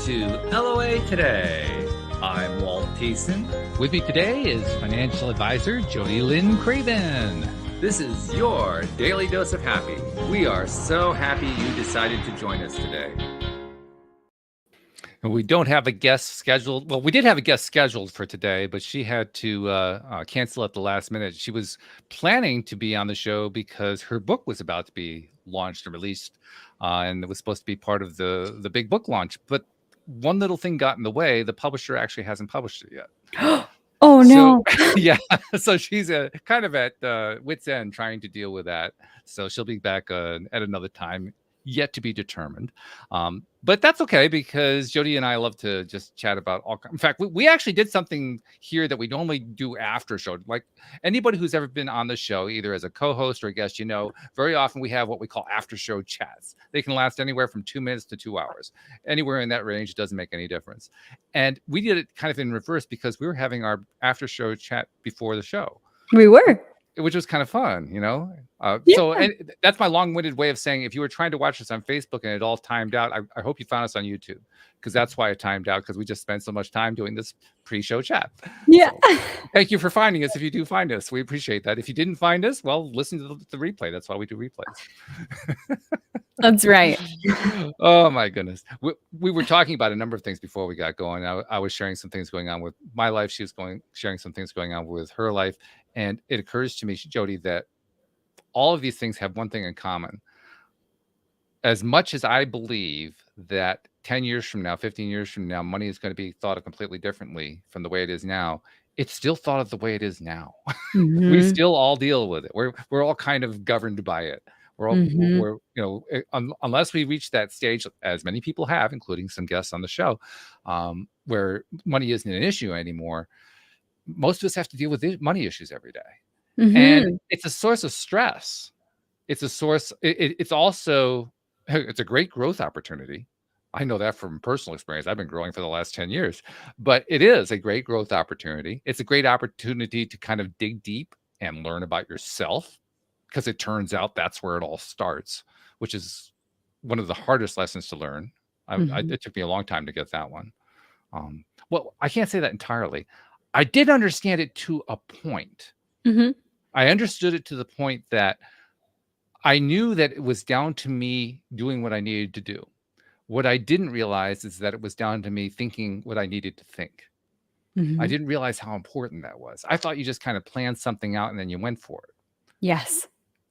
to LOA Today. I'm Walt Thiessen. With me today is financial advisor Jodielynn Craven. This is your daily dose of happy. We are so happy you decided to join us today. And we don't have a guest scheduled. Well, we did have a guest scheduled for today, but she had to cancel at the last minute. She was planning to be on the show because her book was about to be launched and released, and it was supposed to be part of the big book launch. But one little thing got in the way. The publisher actually hasn't published it yet. Oh, no. Yeah. So she's kind of at wit's end trying to deal with that. So she'll be back at another time, yet to be determined. But that's okay, because Jody and I love to just chat about all. In fact, we actually did something here that we normally do after show. Like anybody who's ever been on the show, either as a co-host or a guest, very often we have what we call after show chats. They can last anywhere from 2 minutes to 2 hours. Anywhere in that range, it doesn't make any difference. And we did it kind of in reverse because we were having our after show chat before the show. We were. Which was kind of fun, Yeah. So, and that's my long-winded way of saying, if you were trying to watch us on Facebook and it all timed out, I hope you found us on YouTube, because that's why it timed out, because we just spent so much time doing this pre-show chat. Yeah. So, thank you for finding us. If you do find us, we appreciate that. If you didn't find us, well, listen to the replay. That's why we do replays. That's right. Oh my goodness. We were talking about a number of things before we got going. I was sharing some things going on with my life. She was sharing some things going on with her life. And it occurs to me, Jody, that all of these things have one thing in common. As much as I believe that 10 years from now, 15 years from now, money is going to be thought of completely differently from the way it is now, it's still thought of the way it is now. Mhm. We still all deal with it. We're all kind of governed by it. We're all, Mhm. unless we reach that stage, as many people have, including some guests on the show, where money isn't an issue anymore. Most of us have to deal with money issues every day. And Mhm. it's a source of stress. It's a source. It's also, it's a great growth opportunity. I know that from personal experience. I've been growing for the last 10 years, but it is a great growth opportunity. It's a great opportunity to kind of dig deep and learn about yourself, because it turns out that's where it all starts, which is one of the hardest lessons to learn. Mhm. It took me a long time to get that one. Well, I can't say that entirely. I did understand it to a point. Mhm. I understood it to the point that I knew that it was down to me doing what I needed to do. What I didn't realize is that it was down to me thinking what I needed to think. I Mhm. didn't realize how important that was. I thought you just kind of planned something out and then you went for it. Yes.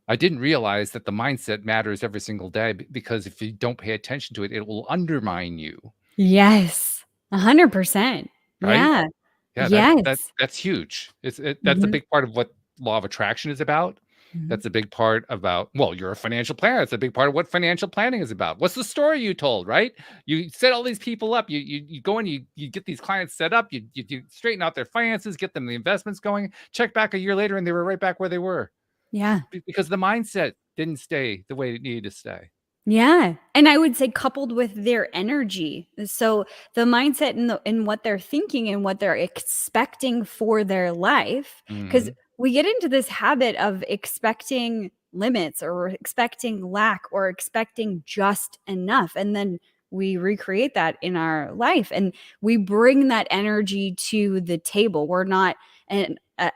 I didn't realize that the mindset matters every single day, because if you don't pay attention to it, it will undermine you. Yes. 100%. Right? Yeah. Yeah, Yes. that's huge. That's a Mhm. big part of what law of attraction is about. Mhm. That's a big part about, well, you're a financial planner. It's a big part of what financial planning is about. What's the story you told, right? You set all these people up. You go and you get these clients set up. You straighten out their finances, get them the investments going. Check back a year later, and they were right back where they were, Yeah. because the mindset didn't stay the way it needed to stay. Yeah. And I would say coupled with their energy. So the mindset in what they're thinking and what they're expecting for their life. Because Mhm. we get into this habit of expecting limits or expecting lack or expecting just enough. And then we recreate that in our life and we bring that energy to the table. We're not a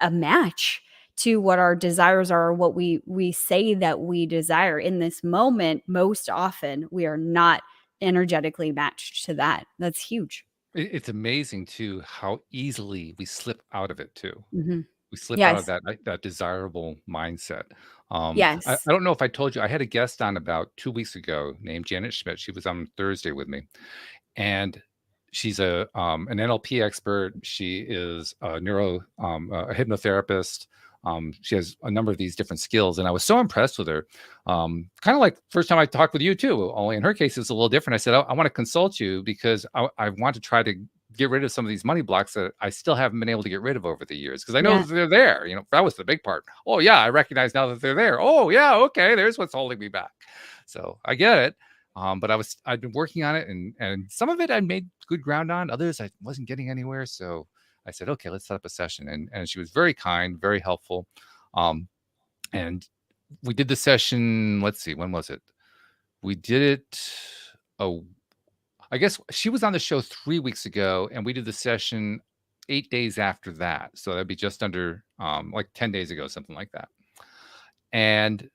match to what our desires are, or what we say that we desire in this moment. Most often we are not energetically matched to that. That's huge. It's amazing too how easily we slip out of it too. Mhm. We slip out of Yes. that desirable mindset. I Yes. don't know if I told you, I had a guest on about 2 weeks ago named Janet Schmidt. She was on Thursday with me, and she's an NLP expert. She is a hypnotherapist. She has a number of these different skills, and I was so impressed with her. Kind of like first time I talked with you too. Only in her case, it was a little different. I said, I want to consult you because I want to try to get rid of some of these money blocks that I still haven't been able to get rid of over the years, because I know Yeah. that they're there. That was the big part. Oh yeah, I recognize now that they're there. Oh yeah, okay, there's what's holding me back. So I get it. But I'd been working on it, and some of it I made good ground on. Others I wasn't getting anywhere. So I said, okay, let's set up a session. And she was very kind, very helpful. Um, and we did the session. Let's see, when was it? We did it. Oh, I guess she was on the show 3 weeks ago, and we did the session 8 days after that. So that'd be just under like 10 days ago, something like that. And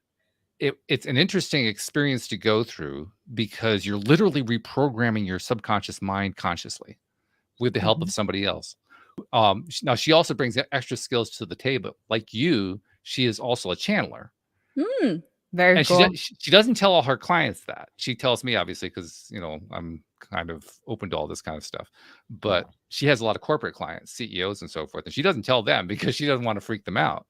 it's an interesting experience to go through because you're literally reprogramming your subconscious mind consciously with the help of Mhm. somebody else. Now she also brings extra skills to the table. Like you, she is also a channeler. Very And cool. she doesn't tell all her clients that. She tells me, obviously, because I'm kind of open to all this kind of stuff. But she has a lot of corporate clients, CEOs and so forth, and she doesn't tell them because she doesn't want to freak them out.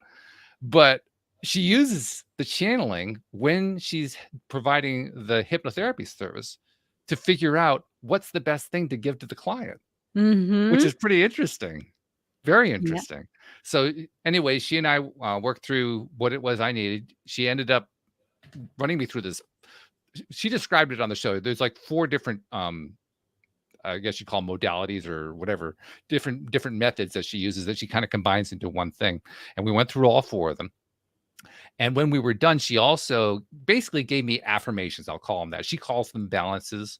But she uses the channeling when she's providing the hypnotherapy service to figure out what's the best thing to give to the client, which Mm-hmm. is pretty interesting. Very Yeah. interesting. So anyway, she and I worked through what it was I needed. She ended up running me through this. She described it on the show. There's like 4 different I guess you call them modalities or whatever, different methods that she uses that she kind of combines into one thing. And we went through all 4 of them. And when we were done, she also basically gave me affirmations. I'll call them that. She calls them balances.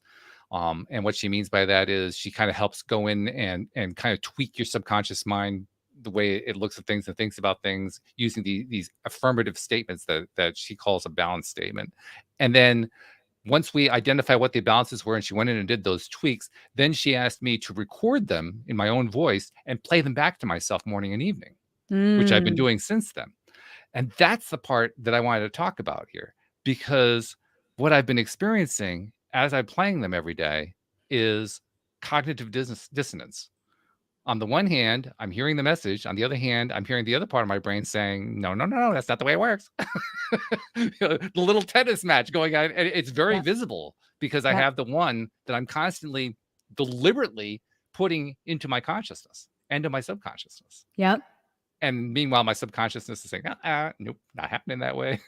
And what she means by that is she kind of helps go in and kind of tweak your subconscious mind, the way it looks at things and thinks about things, using these affirmative statements that she calls a balance statement. And then once we identify what the balances were and she went in and did those tweaks, then she asked me to record them in my own voice and play them back to myself morning and evening, which I've been Mm. doing since then. And that's the part that I wanted to talk about here, because what I've been experiencing as I'm playing them every day is cognitive dissonance. On the one hand, I'm hearing the message. On the other hand, I'm hearing the other part of my brain saying, no, no, no, that's not the way it works. The little tennis match going on. And it's very Yep. visible because I Yep. have the one that I'm constantly, deliberately putting into my consciousness and to my subconsciousness. Yep. And meanwhile, my subconsciousness is saying, nope, not happening that way.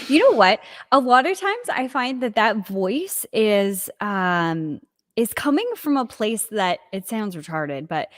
You know what? A lot of times I find that voice is coming from a place that it sounds retarded, but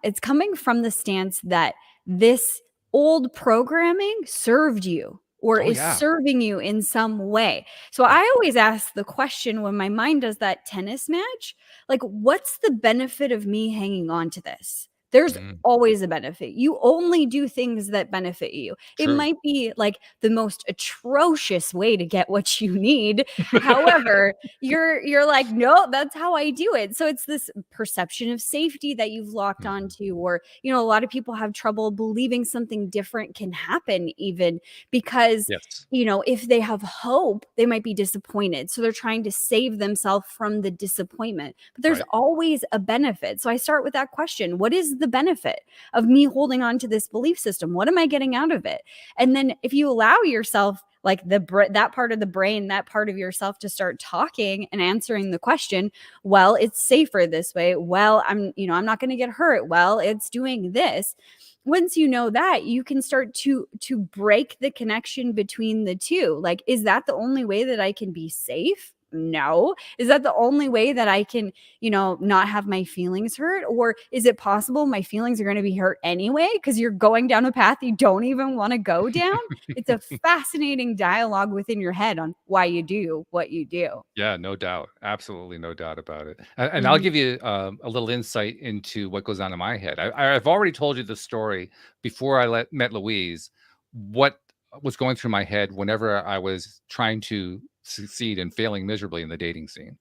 it's coming from the stance that this old programming served you or Oh, is yeah. serving you in some way. So I always ask the question when my mind does that tennis match, like, what's the benefit of me hanging on to this? There's Mm, always a benefit. You only do things that benefit you. It true. might be like the most atrocious way to get what you need. However, you're like, no, that's how I do it. So it's this perception of safety that you've locked Mhm. onto, or a lot of people have trouble believing something different can happen, even because Yes. if they have hope, they might be disappointed. So they're trying to save themselves from the disappointment. But there's Right. always a benefit. So I start with that question. What is the benefit of me holding on to this belief system? What am I getting out of it? And then if you allow yourself, like that part of the brain, that part of yourself, to start talking and answering the question, well, it's safer this way. Well, I'm not going to get hurt. Well, it's doing this. Once you know that, you can start to break the connection between the two. Like, is that the only way that I can be safe? No. Is that the only way that I can, not have my feelings hurt? Or is it possible my feelings are going to be hurt anyway because you're going down a path you don't even want to go down? It's a fascinating dialogue within your head on why you do what you do. Yeah, no doubt. Absolutely no doubt about it. And I'll Mhm. give you a little insight into what goes on in my head. I've already told you the story before I met Louise, what was going through my head whenever I was trying to succeed and failing miserably in the dating scene.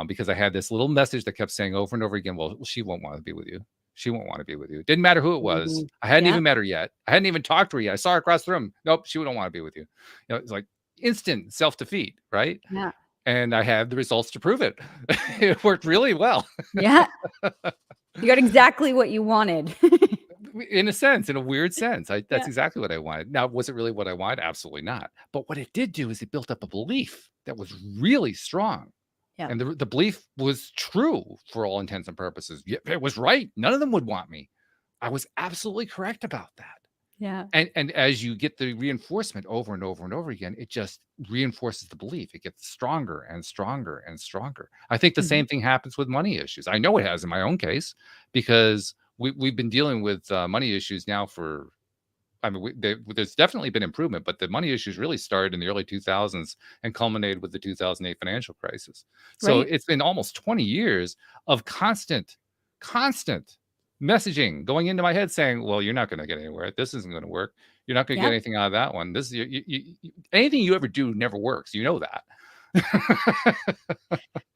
Because I had this little message that kept saying over and over again, well, she won't want to be with you. She won't want to be with you. Didn't matter who it was. Mhm. I hadn't Yeah. even met her yet. I hadn't even talked to her yet. I saw her across the room. Nope, she don't want to be with you. It's like instant self-defeat, right? Yeah. And I have the results to prove it. It worked really well. Yeah. You got exactly what you wanted. In a sense, in a weird sense. That's Yeah. exactly what I wanted. Now, was it really what I wanted? Absolutely not. But what it did do is it built up a belief that was really strong. Yeah. And the belief was true for all intents and purposes. It was right. None of them would want me. I was absolutely correct about that. Yeah. And as you get the reinforcement over and over and over again, it just reinforces the belief. It gets stronger and stronger and stronger. I think the Mhm. same thing happens with money issues. I know it has in my own case because we've been dealing with money issues now for I mean, there's definitely been improvement, but the money issues really started in the early 2000s and culminated with the 2008 financial crisis. So Right. it's been almost 20 years of constant messaging going into my head saying, well, you're not going to get anywhere. This isn't going to work. You're not going to get Yep. anything out of that one. This anything you ever do never works. You know that.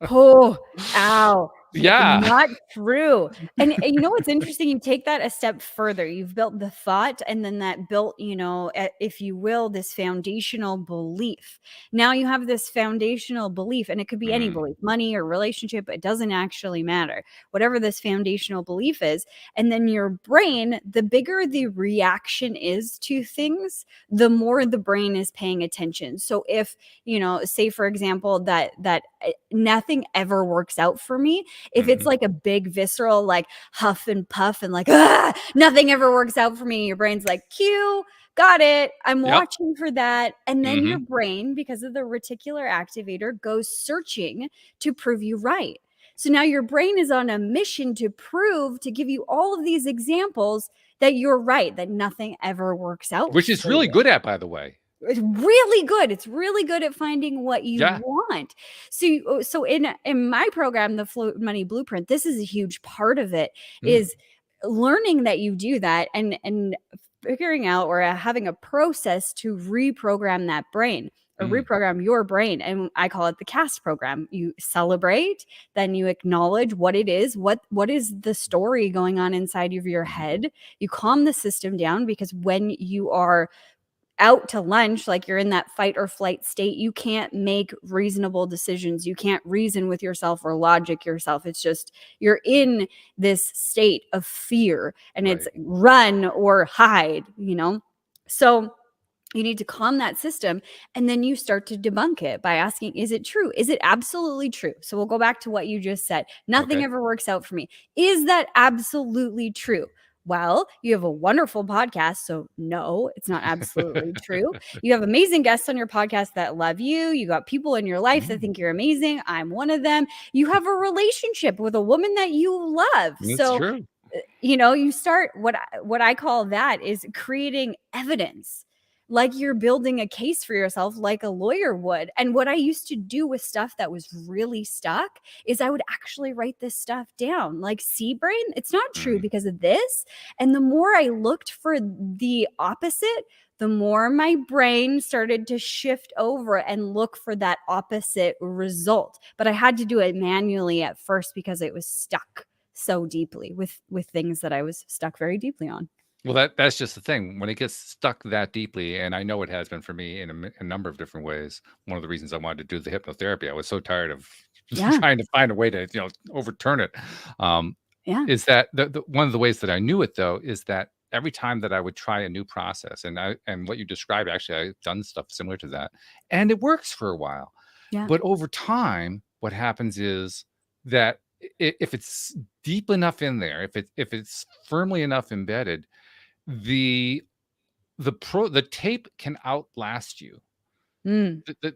Oh, ow. Yeah. Not true. And you know what's interesting? You take that a step further. You've built the thought, and then that built, if you will, this foundational belief. Now you have this foundational belief, and it could be any belief, money or relationship. It doesn't actually matter. Whatever this foundational belief is. And then your brain, the bigger the reaction is to things, the more the brain is paying attention. So if, say for example, that nothing ever works out for me, if it's like a big visceral, like huff and puff and like, nothing ever works out for me, your brain's like, cue, got it. I'm watching for that. And then your brain, because of the reticular activator, goes searching to prove you right. So now your brain is on a mission to give you all of these examples that you're right, that nothing ever works out. Which it's really good at, by the way. It's really good. It's really good at finding what you want. So in my program, the Flow Money Blueprint, this is a huge part of it, is learning that you do that and figuring out or having a process to reprogram that brain or reprogram your brain. And I call it the CAST program. You celebrate, then you acknowledge what it is, what is the story going on inside of your head. You calm the system down, because when you are out to lunch, like you're in that fight or flight state, you can't make reasonable decisions. You can't reason with yourself or logic yourself. It's just, you're in this state of fear, and it's run or hide, So you need to calm that system, and then you start to debunk it by asking, is it true? Is it absolutely true? So we'll go back to what you just said. Nothing ever works out for me. Is that absolutely true? Well, you have a wonderful podcast, so no, it's not absolutely true. You have amazing guests on your podcast that love you. You got people in your life that think you're amazing. I'm one of them. You have a relationship with a woman that you love. That's true. You start, what I call that is creating evidence. Like you're building a case for yourself, like a lawyer would. And what I used to do with stuff that was really stuck is I would actually write this stuff down. Like, see, brain, it's not true because of this. And the more I looked for the opposite, the more my brain started to shift over and look for that opposite result. But I had to do it manually at first because it was stuck so deeply with things that I was stuck very deeply on. Well, that's just the thing. When it gets stuck that deeply, and I know it has been for me in a number of different ways. One of the reasons I wanted to do the hypnotherapy, I was so tired of trying to find a way to overturn it. Is that one of the ways that I knew it, though, is that every time that I would try a new process, and what you described, actually, I've done stuff similar to that, and it works for a while. Yeah. But over time, what happens is that if it's deep enough in there, if it's firmly enough embedded, the tape can outlast you.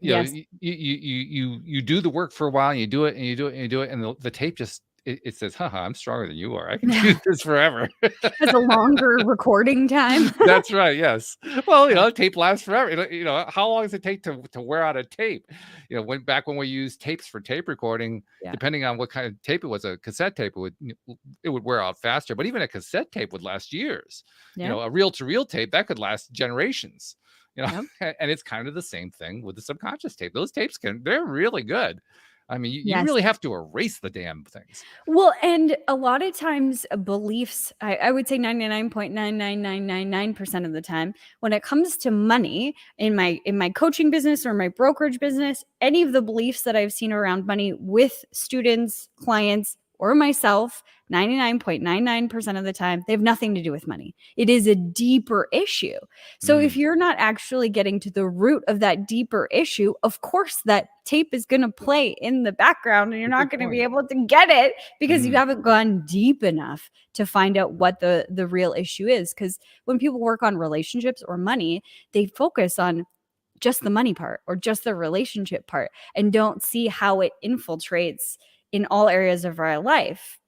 Yes. You do the work for a while, and you do it, and you do it, and you do it, and the tape just it says, haha, I'm stronger than you are. I can do this forever. Has a longer recording time. That's right. Yes. Well, tape lasts forever. How long does it take to wear out a tape? Back when we used tapes for tape recording, depending on what kind of tape it was, a cassette tape, it would wear out faster. But even a cassette tape would last years. A reel-to-reel tape that could last generations. And it's kind of the same thing with the subconscious tape. Those tapes they're really good. I mean, you really have to erase the damn things. Well, and a lot of times beliefs, I would say 99.99999% of the time, when it comes to money in my coaching business or my brokerage business, any of the beliefs that I've seen around money with students, clients, or myself, 99.99% of the time, they have nothing to do with money. It is a deeper issue. So if you're not actually getting to the root of that deeper issue, of course that tape is going to play in the background, and you're not going to be able to get it because you haven't gone deep enough to find out what the real issue is. Because when people work on relationships or money, they focus on just the money part or just the relationship part and don't see how it infiltrates in all areas of our life.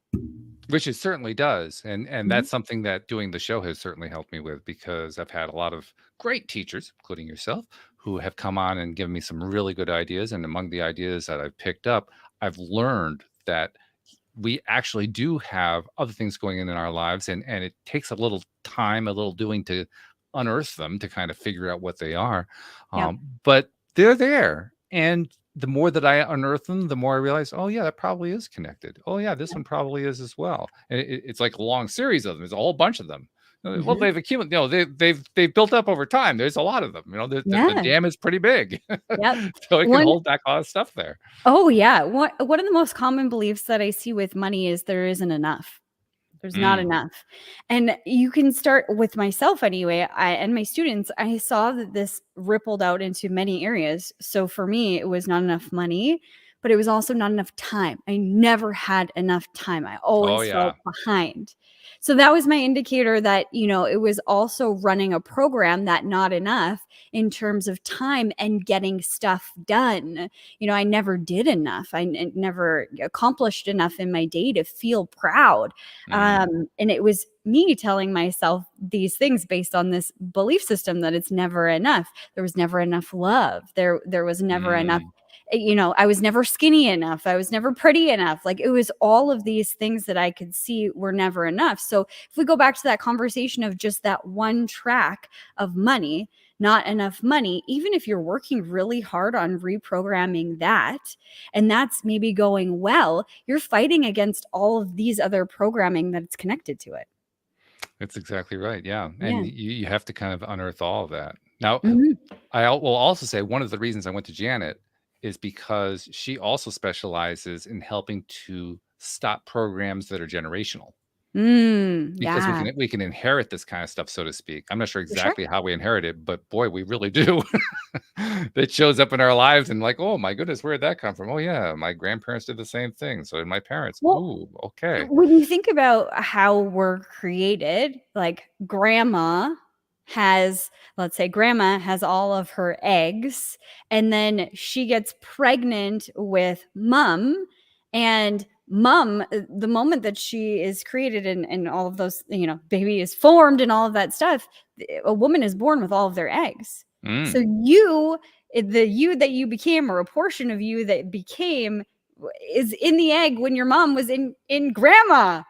Which it certainly does. And Mhm. that's something that doing the show has certainly helped me with, because I've had a lot of great teachers, including yourself, who have come on and given me some really good ideas. And among the ideas that I've picked up, I've learned that we actually do have other things going in our lives, and it takes a little time, a little doing to unearth them, to kind of figure out what they are. Yep. But they're there, and the more that I unearth them, the more I realize, oh yeah, that probably is connected. Oh yeah, this one probably is as well. And it's like a long series of them. There's a whole bunch of them. Well, Mhm. they've accumulated. They've built up over time. There's a lot of them. The Yeah. dam is pretty big, Yep. so it can One hold back a lot of stuff there. Oh, yeah. One of the most common beliefs that I see with money is there isn't enough. There's not Mm. enough. And you can start with myself anyway. And my students, I saw that this rippled out into many areas. So for me, it was not enough money, but it was also not enough time. I never had enough time. I Oh always yeah. felt behind. So that was my indicator that, it was also running a program that not enough in terms of time and getting stuff done. I never did enough. I never accomplished enough in my day to feel proud. Mm. And it was me telling myself these things based on this belief system that it's never enough. There was never enough love. There was never enough. Mm. I was never skinny enough. I was never pretty enough. Like, it was all of these things that I could see were never enough. So if we go back to that conversation of just that one track of money, not enough money, even if you're working really hard on reprogramming that, and that's maybe going well, you're fighting against all of these other programming that's connected to it. That's exactly right. Yeah. Yeah. And you have to kind of unearth all of that. Now, Mhm. will also say one of the reasons I went to Janet is because she also specializes in helping to stop programs that are generational, because Yeah, we can inherit this kind of stuff, so to speak. I'm not sure for sure. exactly how we inherit it, but boy, we really do. That shows up in our lives, and like, oh my goodness, where did that come from? Oh yeah, my grandparents did the same thing. So did my parents. Well, Ooh, okay. when you think about how we're created, like let's say grandma has all of her eggs, and then she gets pregnant with mom, and mom, the moment that she is created and all of those, baby is formed and all of that stuff, a woman is born with all of their eggs. So Mm. the you that you became, or a portion of you that became, is in the egg when your mom was in grandma.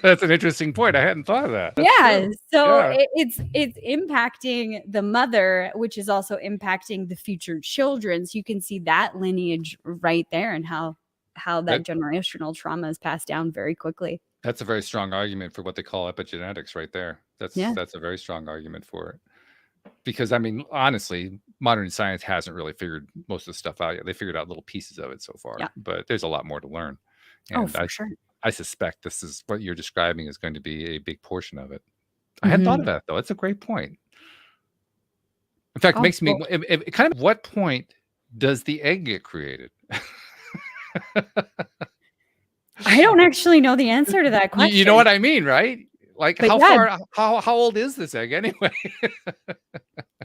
That's an interesting point. I hadn't thought of that. That's Yeah, true. so Yeah. it's impacting the mother, which is also impacting the future children. So you can see that lineage right there, and how that That generational trauma is passed down very quickly. That's a very strong argument for what they call epigenetics right there. Yeah. That's a very strong argument for it. Because I mean, honestly, modern science hasn't really figured most of the stuff out yet. They figured out little pieces of it so far, Yeah. but there's a lot more to learn. Oh, And for sure. I suspect this is what you're describing is going to be a big portion of it. I hadn't thought of Mhm. that though. That's a great point. In fact, it Oh, makes me well, kind of, what point does the egg get created? I don't actually know the answer to that You know question, what I mean, right? Like but yeah, how old is this egg anyway?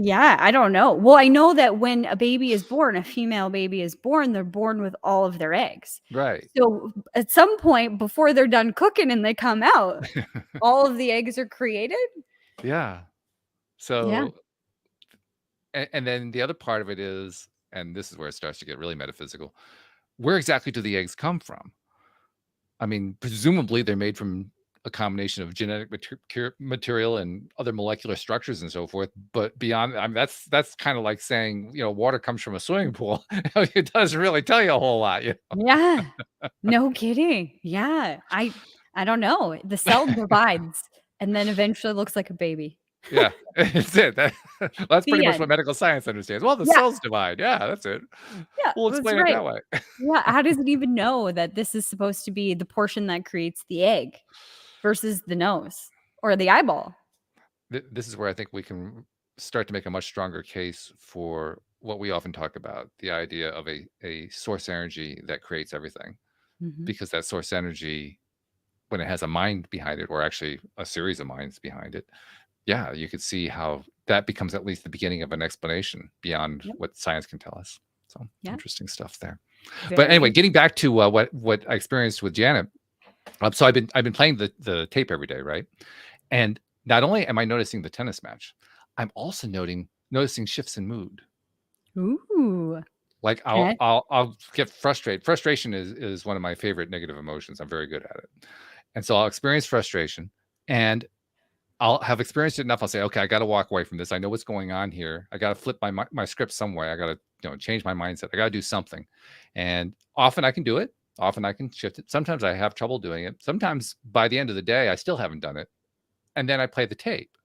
yeah, I don't know. Well, I know that when a baby is born, a female baby is born, they're born with all of their eggs. Right. So at some point before they're done cooking and they come out, all of the eggs are created. Yeah. Yeah. So, and then the other part of it is, and this is where it starts to get really metaphysical. Where exactly do the eggs come from? I mean, presumably they're made from a combination of genetic material and other molecular structures and so forth. But beyond, I mean, that's kind of like saying, water comes from a swimming pool. It doesn't really tell you a whole lot. Yeah. No kidding. Yeah. I don't know. The cell divides and then eventually looks like a baby. Yeah, it's it. That's pretty The much what end. medical science understands. Well, the Yeah. cells divide. Yeah, that's it. Yeah. We'll That's explain it right. that way. Yeah. How does it even know that this is supposed to be the portion that creates the egg versus the nose or the eyeball? This is where I think we can start to make a much stronger case for what we often talk about, the idea of a source energy that creates everything. Mhm. Because that source energy, when it has a mind behind it, or actually a series of minds behind it, yeah, you could see how that becomes at least the beginning of an explanation beyond Yep. what science can tell us. So Yeah. interesting stuff there. But Very anyway, interesting. getting back to what I experienced with Janet, So I've been playing the tape every day, right? And not only am I noticing the tennis match, I'm also noticing shifts in mood. Ooh. Like Okay. I'll get frustrated. Frustration is one of my favorite negative emotions. I'm very good at it. And so I'll experience frustration, and I'll have experienced it enough. I'll say, okay, I got to walk away from this. I know what's going on here. I got to flip my script some way. I got to change my mindset. I got to do something. And often I can do it. Often I can shift it. Sometimes I have trouble doing it. Sometimes by the end of the day, I still haven't done it. And then I play the tape.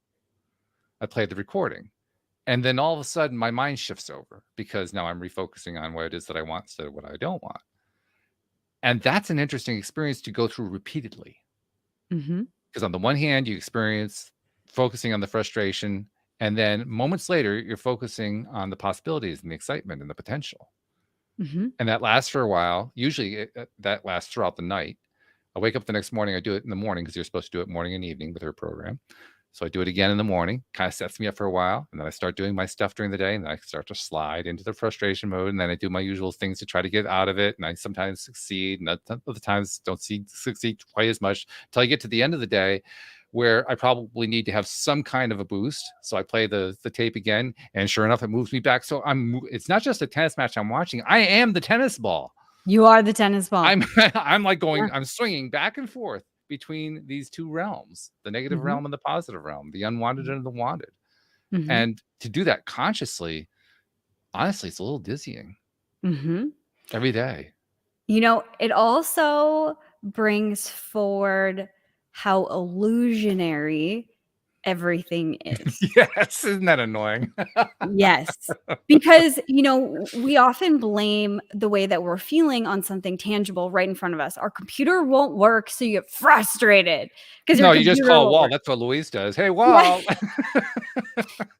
I play the recording. And then all of a sudden my mind shifts over because now I'm refocusing on what it is that I want instead of what I don't want. And that's an interesting experience to go through repeatedly. Mm-hmm. Because on the one hand, you experience focusing on the frustration, and then moments later, you're focusing on the possibilities and the excitement and the potential. Mm-hmm. And that lasts for a while. Usually that lasts throughout the night. I wake up the next morning. I do it in the morning because you're supposed to do it morning and evening with her program. So I do it again in the morning, kind of sets me up for a while. And then I start doing my stuff during the day, and then I start to slide into the frustration mode. And then I do my usual things to try to get out of it. And I sometimes succeed, and other times don't succeed quite as much until I get to the end of the day where I probably need to have some kind of a boost. So I play the tape again, and sure enough, it moves me back. So it's not just a tennis match I'm watching. I am the tennis ball. You are the tennis ball. I'm like going, Yeah. I'm swinging back and forth between these two realms, the negative Mm-hmm. realm and the positive realm, the unwanted and the wanted. Mm-hmm. And to do that consciously, honestly, it's a little dizzying Mm-hmm. every day. It also brings forward how illusionary everything is. Yes, isn't that annoying? Yes. Because, we often blame the way that we're feeling on something tangible right in front of us. Our computer won't work, so you get frustrated because No, you just call Walt. That's what Louise does. Hey, Walt.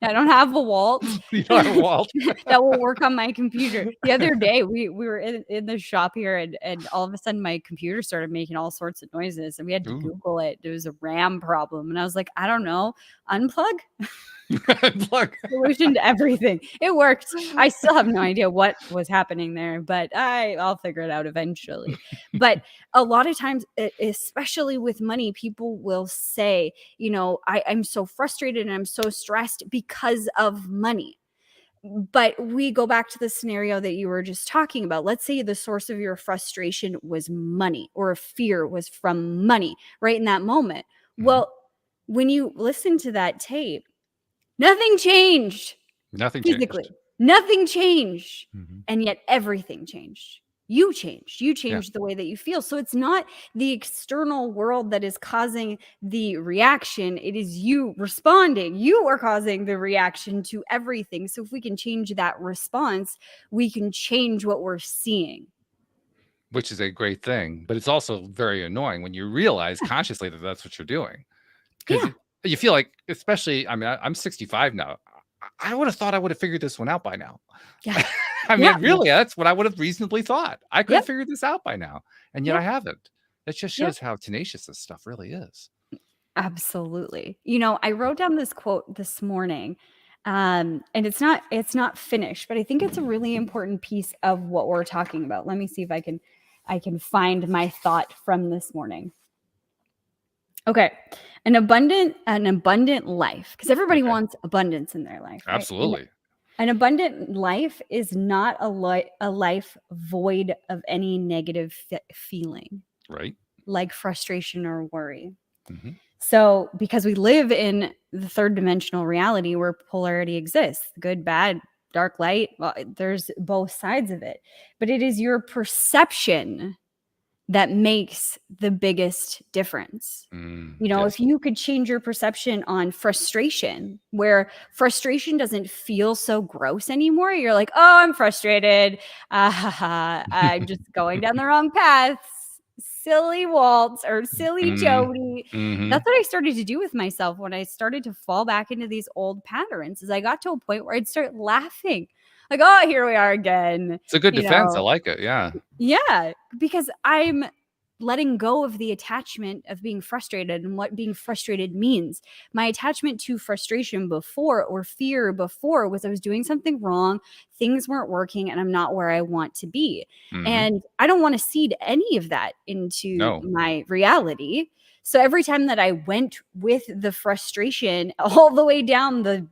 I don't have a Walt. You don't have a Walt. That will work on my computer. The other day, we were in the shop here, and all of a sudden my computer started making all sorts of noises, and we had to Google it. It was a RAM problem, and I was like, I don't know, unplug. Solution to everything. It worked. I still have no idea what was happening there, but I'll figure it out eventually. But a lot of times, especially with money, people will say, I'm so frustrated and I'm so stressed because of money. But we go back to the scenario that you were just talking about. Let's say the source of your frustration was money, or a fear was from money right in that moment. Mm-hmm. Well, when you listen to that tape, nothing changed. Nothing physically. Changed. Nothing changed. Mm-hmm. And yet everything changed. You changed the way that you feel. So it's not the external world that is causing the reaction. It is you responding. You are causing the reaction to everything. So if we can change that response, we can change what we're seeing. Which is a great thing. But it's also very annoying when you realize consciously that that's what you're doing. Because you feel like, especially, I mean, I'm 65 now. I would have thought I would have figured this one out by now. Yeah. I mean, really, that's what I would have reasonably thought. I could have figured this out by now. And yet I haven't. That just shows how tenacious this stuff really is. Absolutely. I wrote down this quote this morning, and it's not finished, but I think it's a really important piece of what we're talking about. Let me see if I can find my thought from this morning. Okay. An abundant life, because everybody wants abundance in their life. Right? Absolutely. An abundant life is not a life void of any negative feeling. Right. Like frustration or worry. Mm-hmm. So because we live in the third dimensional reality where polarity exists, good, bad, dark, light, well, there's both sides of it. But it is your perception that makes the biggest difference. If you could change your perception on frustration, where frustration doesn't feel so gross anymore, you're like, oh, I'm frustrated. I'm just going down the wrong path. Silly Walt or silly Jody. Mm-hmm. That's what I started to do with myself when I started to fall back into these old patterns. Is I got to a point where I'd start laughing. Like, oh, here we are again. It's a good defense. I like it. Yeah. Yeah, because I'm letting go of the attachment of being frustrated and what being frustrated means. My attachment to frustration before, or fear before, was I was doing something wrong, things weren't working, and I'm not where I want to be. And I don't want to seed any of that into my reality. So every time that I went with the frustration all the way down the,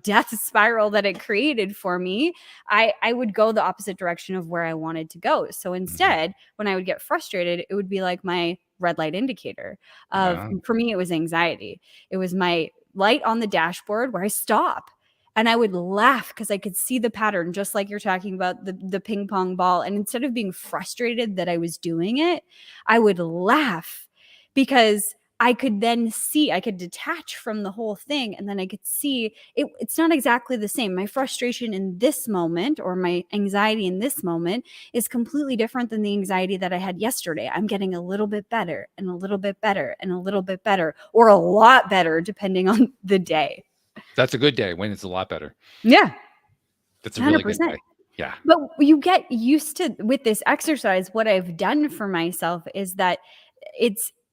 death spiral that it created for me, I would go the opposite direction of where I wanted to go. So instead, when I would get frustrated, it would be like my red light indicator for me, it was anxiety. It was my light on the dashboard where I stop. And I would laugh because I could see the pattern, just like you're talking about the ping pong ball. And instead of being frustrated that I was doing it, I would laugh because I could then see, I could detach from the whole thing. And then I could see it's not exactly the same. My frustration in this moment, or my anxiety in this moment, is completely different than the anxiety that I had yesterday. I'm getting a little bit better and a little bit better and a little bit better, or a lot better, depending on the day. That's a good day when it's a lot better. Yeah. That's a really good day. Yeah. But you get used to, with this exercise, what I've done for myself is that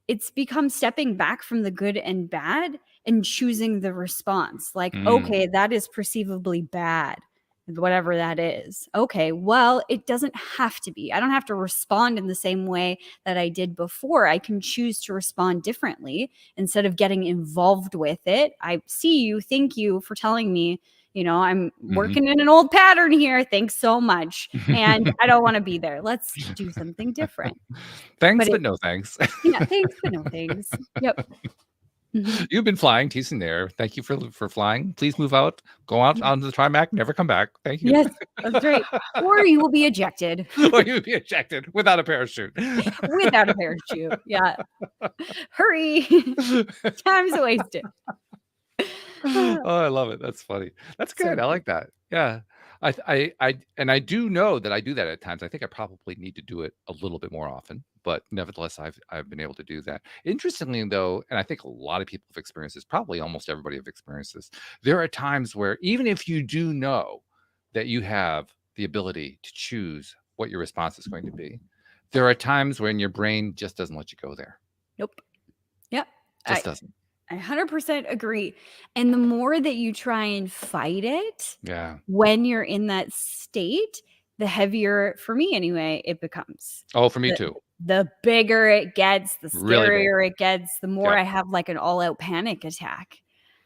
it's become stepping back from the good and bad and choosing the response. Like, okay, that is perceivably bad, whatever that is. Okay, well, it doesn't have to be. I don't have to respond in the same way that I did before. I can choose to respond differently instead of getting involved with it. I see you. Thank you for telling me, I'm working in an old pattern here. Thanks so much. And I don't want to be there. Let's do something different. Thanks, but no thanks. Yeah, thanks, but no thanks. Yep. You've been flying, teasing there. Thank you for flying. Please move out. Go out onto the tarmac. Never come back. Thank you. Yes, that's right. Or you will be ejected. Or you'll be ejected without a parachute. Without a parachute. Yeah. Hurry. Time's wasted. Oh, I love it. That's funny. That's good. I like that. Yeah. I do know that I do that at times. I think I probably need to do it a little bit more often, but nevertheless, I've been able to do that. Interestingly, though, and I think a lot of people have experienced this, probably almost everybody have experienced this. There are times where even if you do know that you have the ability to choose what your response is going to be, there are times when your brain just doesn't let you go there. Nope. Yep. Just doesn't. I 100% agree. And the more that you try and fight it, when you're in that state, the heavier, for me anyway, it becomes. Oh, for me too. The bigger it gets, the scarier it gets, the more I have like an all-out panic attack.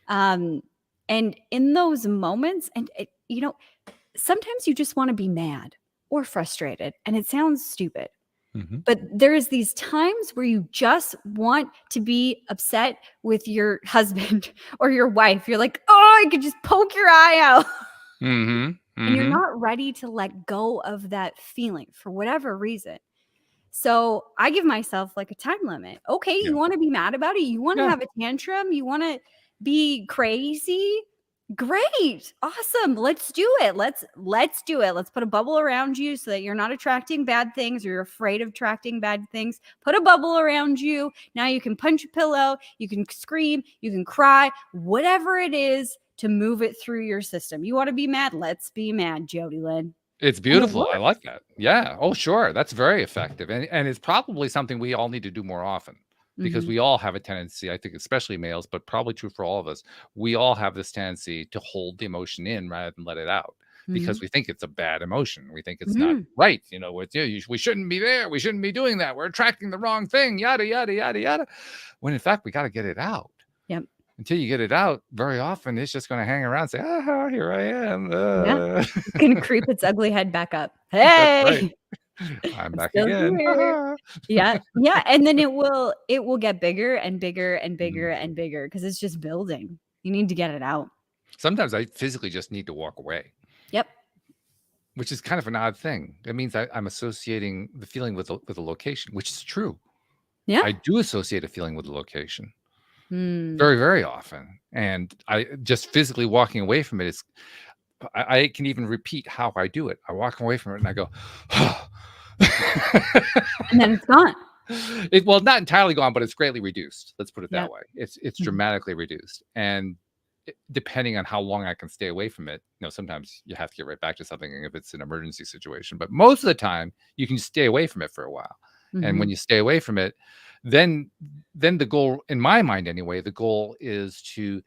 And in those moments, and sometimes you just want to be mad or frustrated, and it sounds stupid. But there's these times where you just want to be upset with your husband or your wife. You're like, oh, I could just poke your eye out. And you're not ready to let go of that feeling for whatever reason. So I give myself like a time limit. Okay, you want to be mad about it? You want to have a tantrum? You want to be crazy? Great. Awesome. Let's do it. Let's do it. Let's put a bubble around you so that you're not attracting bad things, or you're afraid of attracting bad things. Put a bubble around you. Now you can punch a pillow, you can scream, you can cry, whatever it is to move it through your system. You want to be mad? Let's be mad, Jodielynn. It's beautiful. I like that. Yeah. Oh, sure. That's very effective. And it's probably something we all need to do more often. Because we all have a tendency, I think, especially males, but probably true for all of us. We all have this tendency to hold the emotion in rather than let it out, because we think it's a bad emotion. We think it's not right. We shouldn't be there. We shouldn't be doing that. We're attracting the wrong thing. Yada, yada, yada, yada. When in fact, we got to get it out. Yep. Until you get it out, very often it's just going to hang around and say, here I am. It's going to creep its ugly head back up. Hey. I'm back again. Yeah. And then it will get bigger and bigger and bigger and bigger, because it's just building. You need to get it out. Sometimes I physically just need to walk away. Yep. Which is kind of an odd thing. That means I'm associating the feeling with a location, which is true. Yeah. I do associate a feeling with a location very, very often. And I just physically walking away from it is, I can even repeat how I do it. I walk away from it and I go, and then it's gone. Well, not entirely gone, but it's greatly reduced. Let's put it that way. It's dramatically reduced. And depending on how long I can stay away from it, sometimes you have to get right back to something if it's an emergency situation. But most of the time, you can stay away from it for a while. And when you stay away from it, then the goal, in my mind anyway, the goal is to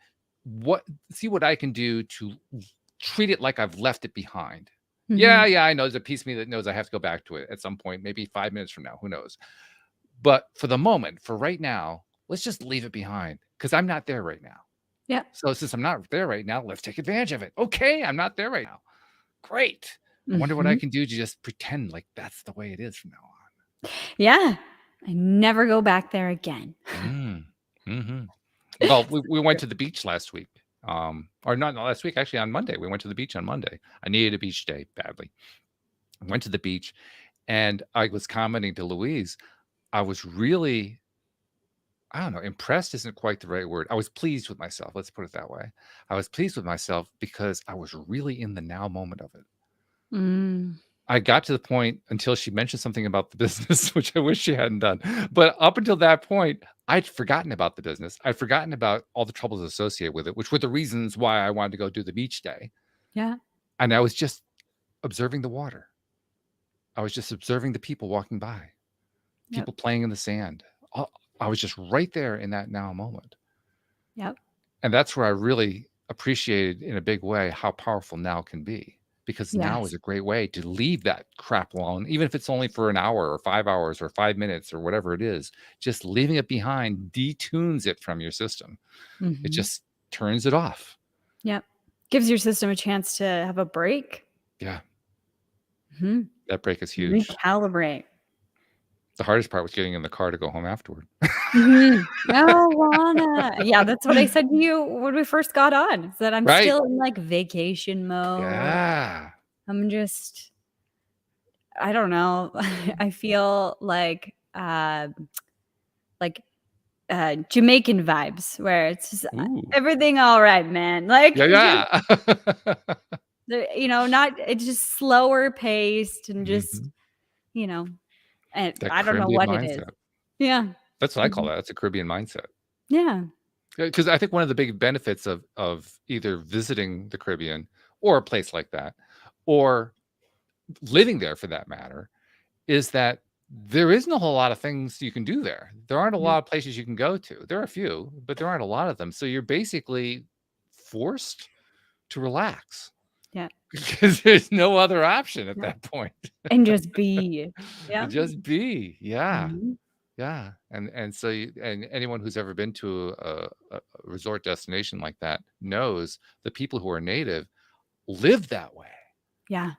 see what I can do to treat it like I've left it behind. Yeah, I know there's a piece of me that knows I have to go back to it at some point, maybe 5 minutes from now, who knows. But for the moment, for right now, let's just leave it behind because I'm not there right now. Yeah. So since I'm not there right now, let's take advantage of it. Okay, I'm not there right now. Great. I wonder what I can do to just pretend like that's the way it is from now on. Yeah. I never go back there again. Well, we went to the beach last week. Or not last week, actually on Monday. We went to the beach on Monday. I needed a beach day badly. I went to the beach and I was commenting to Louise. I was really, I don't know, impressed isn't quite the right word. I was pleased with myself. Let's put it that way. I was pleased with myself because I was really in the now moment of it. I got to the point until she mentioned something about the business, which I wish she hadn't done. But up until that point, I'd forgotten about the business. I'd forgotten about all the troubles associated with it, which were the reasons why I wanted to go do the beach day. Yeah. And I was just observing the water. I was just observing the people walking by, people playing in the sand. I was just right there in that now moment. Yep. And that's where I really appreciated in a big way how powerful now can be. Because now is a great way to leave that crap alone, even if it's only for an hour or 5 hours or 5 minutes or whatever it is. Just leaving it behind detunes it from your system. It just turns it off. Yep. Gives your system a chance to have a break. Yeah. That break is huge. Recalibrate. The hardest part was getting in the car to go home afterward. Oh, Lana. Yeah, that's what I said to you when we first got on. Is that I'm still in like vacation mode. Yeah. I'm just, I don't know. I feel like Jamaican vibes where it's just everything all right, man. Like yeah. It's just slower paced and just, and that I don't know Caribbean what mindset. it is. Yeah. That's what I call that. That's a Caribbean mindset. Yeah. Because I think one of the big benefits of either visiting the Caribbean or a place like that, or living there for that matter, is that there isn't a whole lot of things you can do there. There aren't a lot of places you can go to. There are a few, but there aren't a lot of them. So you're basically forced to relax. Yeah. Because there's no other option at that point. And just be. Yeah. Just be. Yeah. Yeah. And so and anyone who's ever been to a resort destination like that knows the people who are native live that way. Yeah.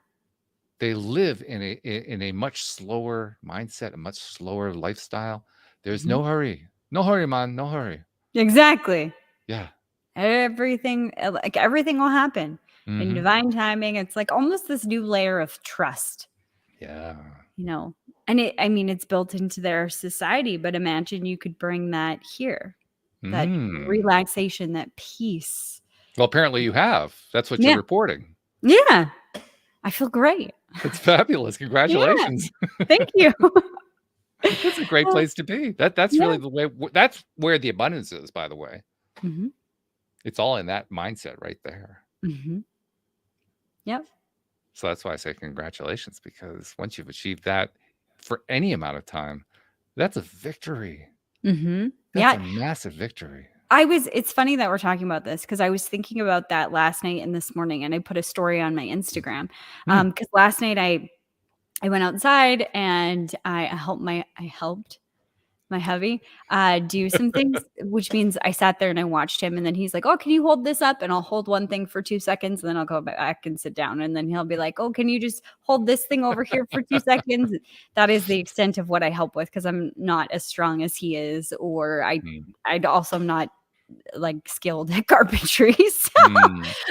They live in a much slower mindset, a much slower lifestyle. There's no hurry. No hurry, man. No hurry. Exactly. Yeah. Everything will happen in divine timing. It's like almost this new layer of trust. Yeah. And it's built into their society, but imagine you could bring that here, that relaxation, that peace. Well, apparently you have. That's what you're reporting. Yeah. I feel great. It's fabulous. Congratulations. Yeah. Thank you. That's a great place to be. That's really the way. That's where the abundance is, by the way. It's all in that mindset right there. Yep. So that's why I say congratulations, because once you've achieved that for any amount of time, that's a victory. That's a massive victory. It's funny that we're talking about this because I was thinking about that last night and this morning, and I put a story on my Instagram. Because last night I went outside and I helped my hubby do some things, which means I sat there and I watched him, and then he's like, "Oh, can you hold this up?" And I'll hold one thing for 2 seconds, and then I'll go back and sit down, and then he'll be like, "Oh, can you just hold this thing over here for 2 seconds?" That is the extent of what I help with, because I'm not as strong as he is, or I'd also not like skilled at carpentry, so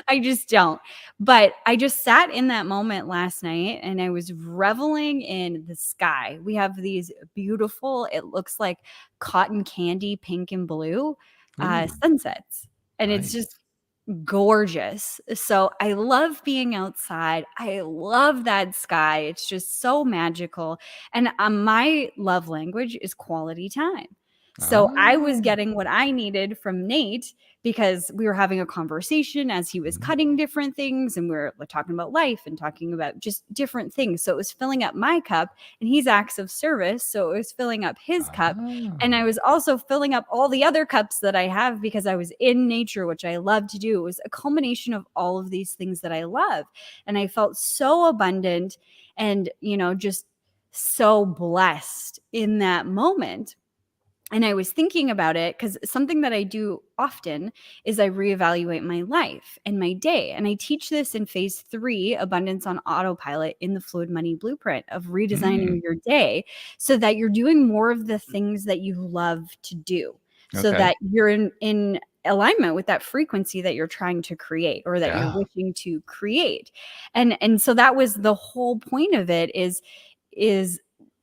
I just don't. But I just sat in that moment last night and I was reveling in the sky. We have these beautiful, it looks like cotton candy, pink and blue sunsets, and it's just gorgeous. So I love being outside. I love that sky. It's just so magical. And my love language is quality time. So I was Oh. getting what I needed from Nate because we were having a conversation as he was cutting different things, and we were like, talking about life and talking about just different things. So it was filling up my cup, and he's acts of service. So it was filling up his cup. And I Oh. was also filling up all the other cups that I have because I was in nature, which I love to do. It was a culmination of all of these things that I love. And I felt so abundant and, just so blessed in that moment. And I was thinking about it because something that I do often is I reevaluate my life and my day. And I teach this in phase 3, Abundance on Autopilot, in the Fluid Money Blueprint of redesigning your day so that you're doing more of the things that you love to do, so Okay. that you're in alignment with that frequency that you're trying to create or that you're Yeah. wishing to create. And so that was the whole point of it is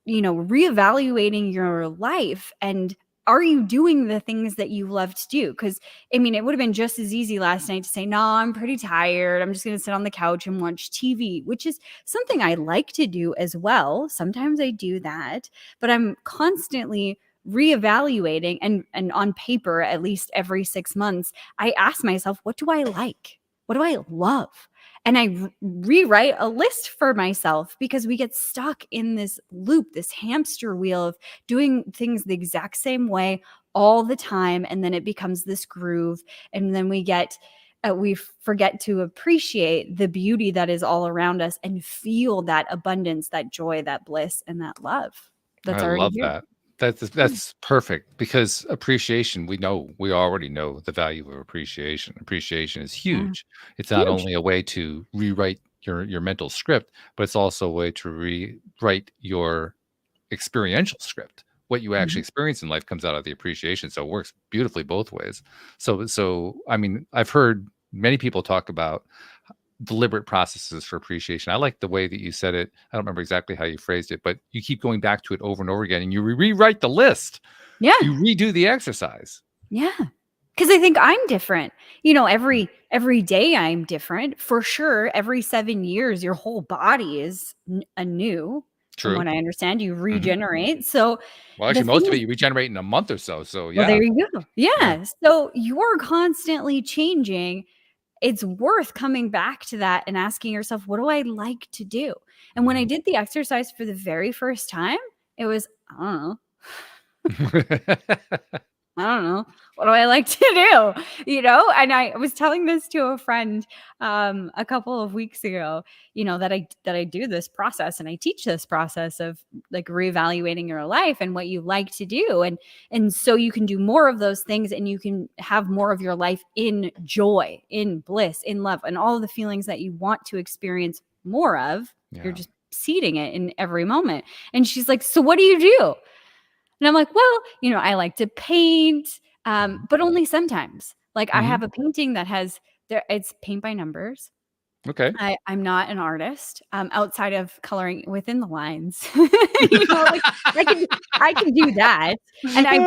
reevaluating your life, and are you doing the things that you love to do? Because it would have been just as easy last night to say, no, I'm pretty tired, I'm just going to sit on the couch and watch TV, which is something I like to do as well. Sometimes I do that, but I'm constantly reevaluating, and on paper, at least every 6 months, I ask myself, what do I like? What do I love? And I rewrite a list for myself, because we get stuck in this loop, this hamster wheel of doing things the exact same way all the time. And then it becomes this groove. And then we forget to appreciate the beauty that is all around us and feel that abundance, that joy, that bliss, and that love that's I already love here. that. That's perfect, because appreciation, we already know the value of appreciation. Appreciation is Yeah. huge. It's not Huge. only a way to rewrite your mental script, but it's also a way to rewrite your experiential script. What you actually Mhm. experience in life comes out of the appreciation. So it works beautifully both ways. So I mean, I've heard many people talk about deliberate processes for appreciation. I like the way that you said it. I don't remember exactly how you phrased it, but you keep going back to it over and over again, and you rewrite the list. Yeah. You redo the exercise. Yeah. Because I think I'm different. Every day I'm different. For sure, every 7 years, your whole body is anew. From True. what I understand, you Mhm. regenerate. So Well, the actually, most thing of it is, you regenerate in a month or so. So well, there yeah, you go. yeah. Yeah. So you're constantly changing. It's worth coming back to that and asking yourself, what do I like to do? And when I did the exercise for the very first time, it was, I don't know. I don't know. What do I like to do? And I was telling this to a friend a couple of weeks ago, that I do this process, and I teach this process of like reevaluating your life and what you like to do. And so you can do more of those things, and you can have more of your life in joy, in bliss, in love, and all the feelings that you want to experience more of. You're Yeah. just seeding it in every moment. And she's like, so what do you do? And I'm like, well, I like to paint, but only sometimes. Like, I Mhm. have a painting that it's paint by numbers. Okay. I'm not an artist, outside of coloring within the lines. Like, I can do that. And I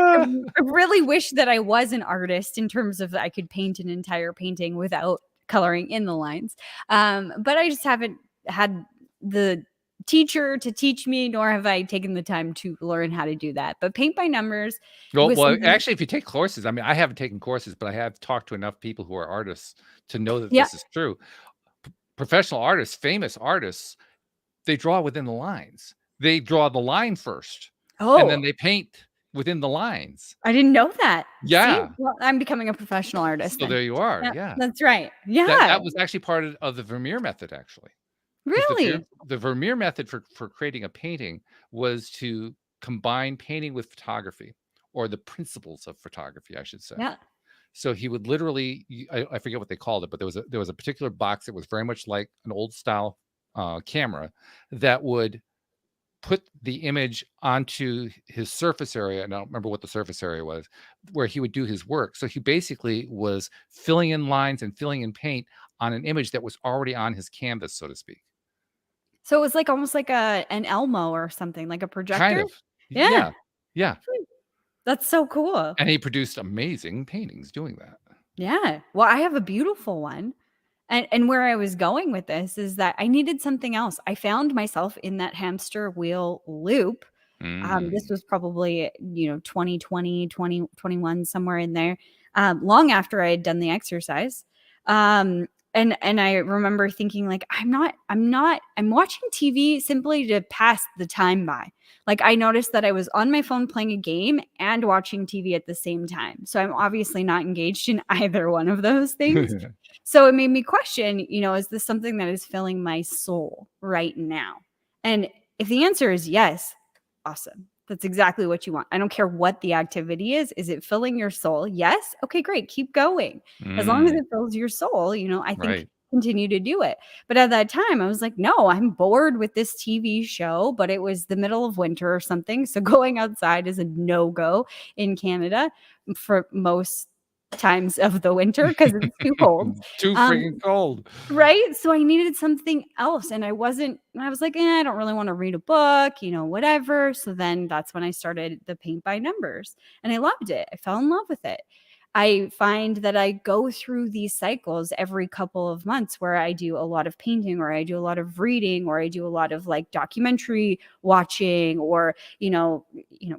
really wish that I was an artist, in terms of I could paint an entire painting without coloring in the lines. But I just haven't had the teacher to teach me, nor have I taken the time to learn how to do that. But paint by numbers Well, was well, something. actually, if you take courses, I mean, I haven't taken courses, but I have talked to enough people who are artists to know that Yeah. this is true. Professional artists, famous artists, they draw within the lines. They draw the line first, and then Oh, they paint within the lines. I didn't know that. See? Yeah. Well, I'm becoming a professional artist So then. there you are. Yeah, Yeah. that's right. That Yeah. was actually part of the Vermeer method, actually, because Really? the Vermeer method for creating a painting was to combine painting with photography, or the principles of photography, I should say. Yeah. So he would literally, I forget what they called it, but there was a particular box that was very much like an old style camera that would put the image onto his surface area, and I don't remember what the surface area was, where he would do his work. So he basically was filling in lines and filling in paint on an image that was already on his canvas, so to speak. So it was like almost like an Elmo or something, like a Kind projector? of. Yeah. Yeah. Yeah. That's so cool. And he produced amazing paintings doing that. Yeah. Well, I have a beautiful one. And where I was going with this is that I needed something else. I found myself in that hamster wheel loop This Mm. was probably, 2020, 2021, somewhere in there, long after I had done the exercise. And I remember thinking like, I'm watching TV simply to pass the time by. Like I noticed that I was on my phone playing a game and watching TV at the same time. So I'm obviously not engaged in either one of those things. So it made me question, is this something that is filling my soul right now? And if the answer is yes, awesome. That's exactly what you want. I don't care what the activity is. Is it filling your soul? Yes. Okay, great. Keep going. As long as Mm. it fills your soul, I think Right. continue to do it. But at that time, I was like, no, I'm bored with this TV show, but it was the middle of winter or something. So going outside is a no go in Canada for most times of the winter because it's too cold. Too freaking Um, cold. Right? So I needed something else, and I was like, I don't really wanna read a book, whatever." So then that's when I started the paint by numbers, and I loved it. I fell in love with it. I find that I go through these cycles every couple of months where I do a lot of painting or I do a lot of reading or I do a lot of like documentary watching or,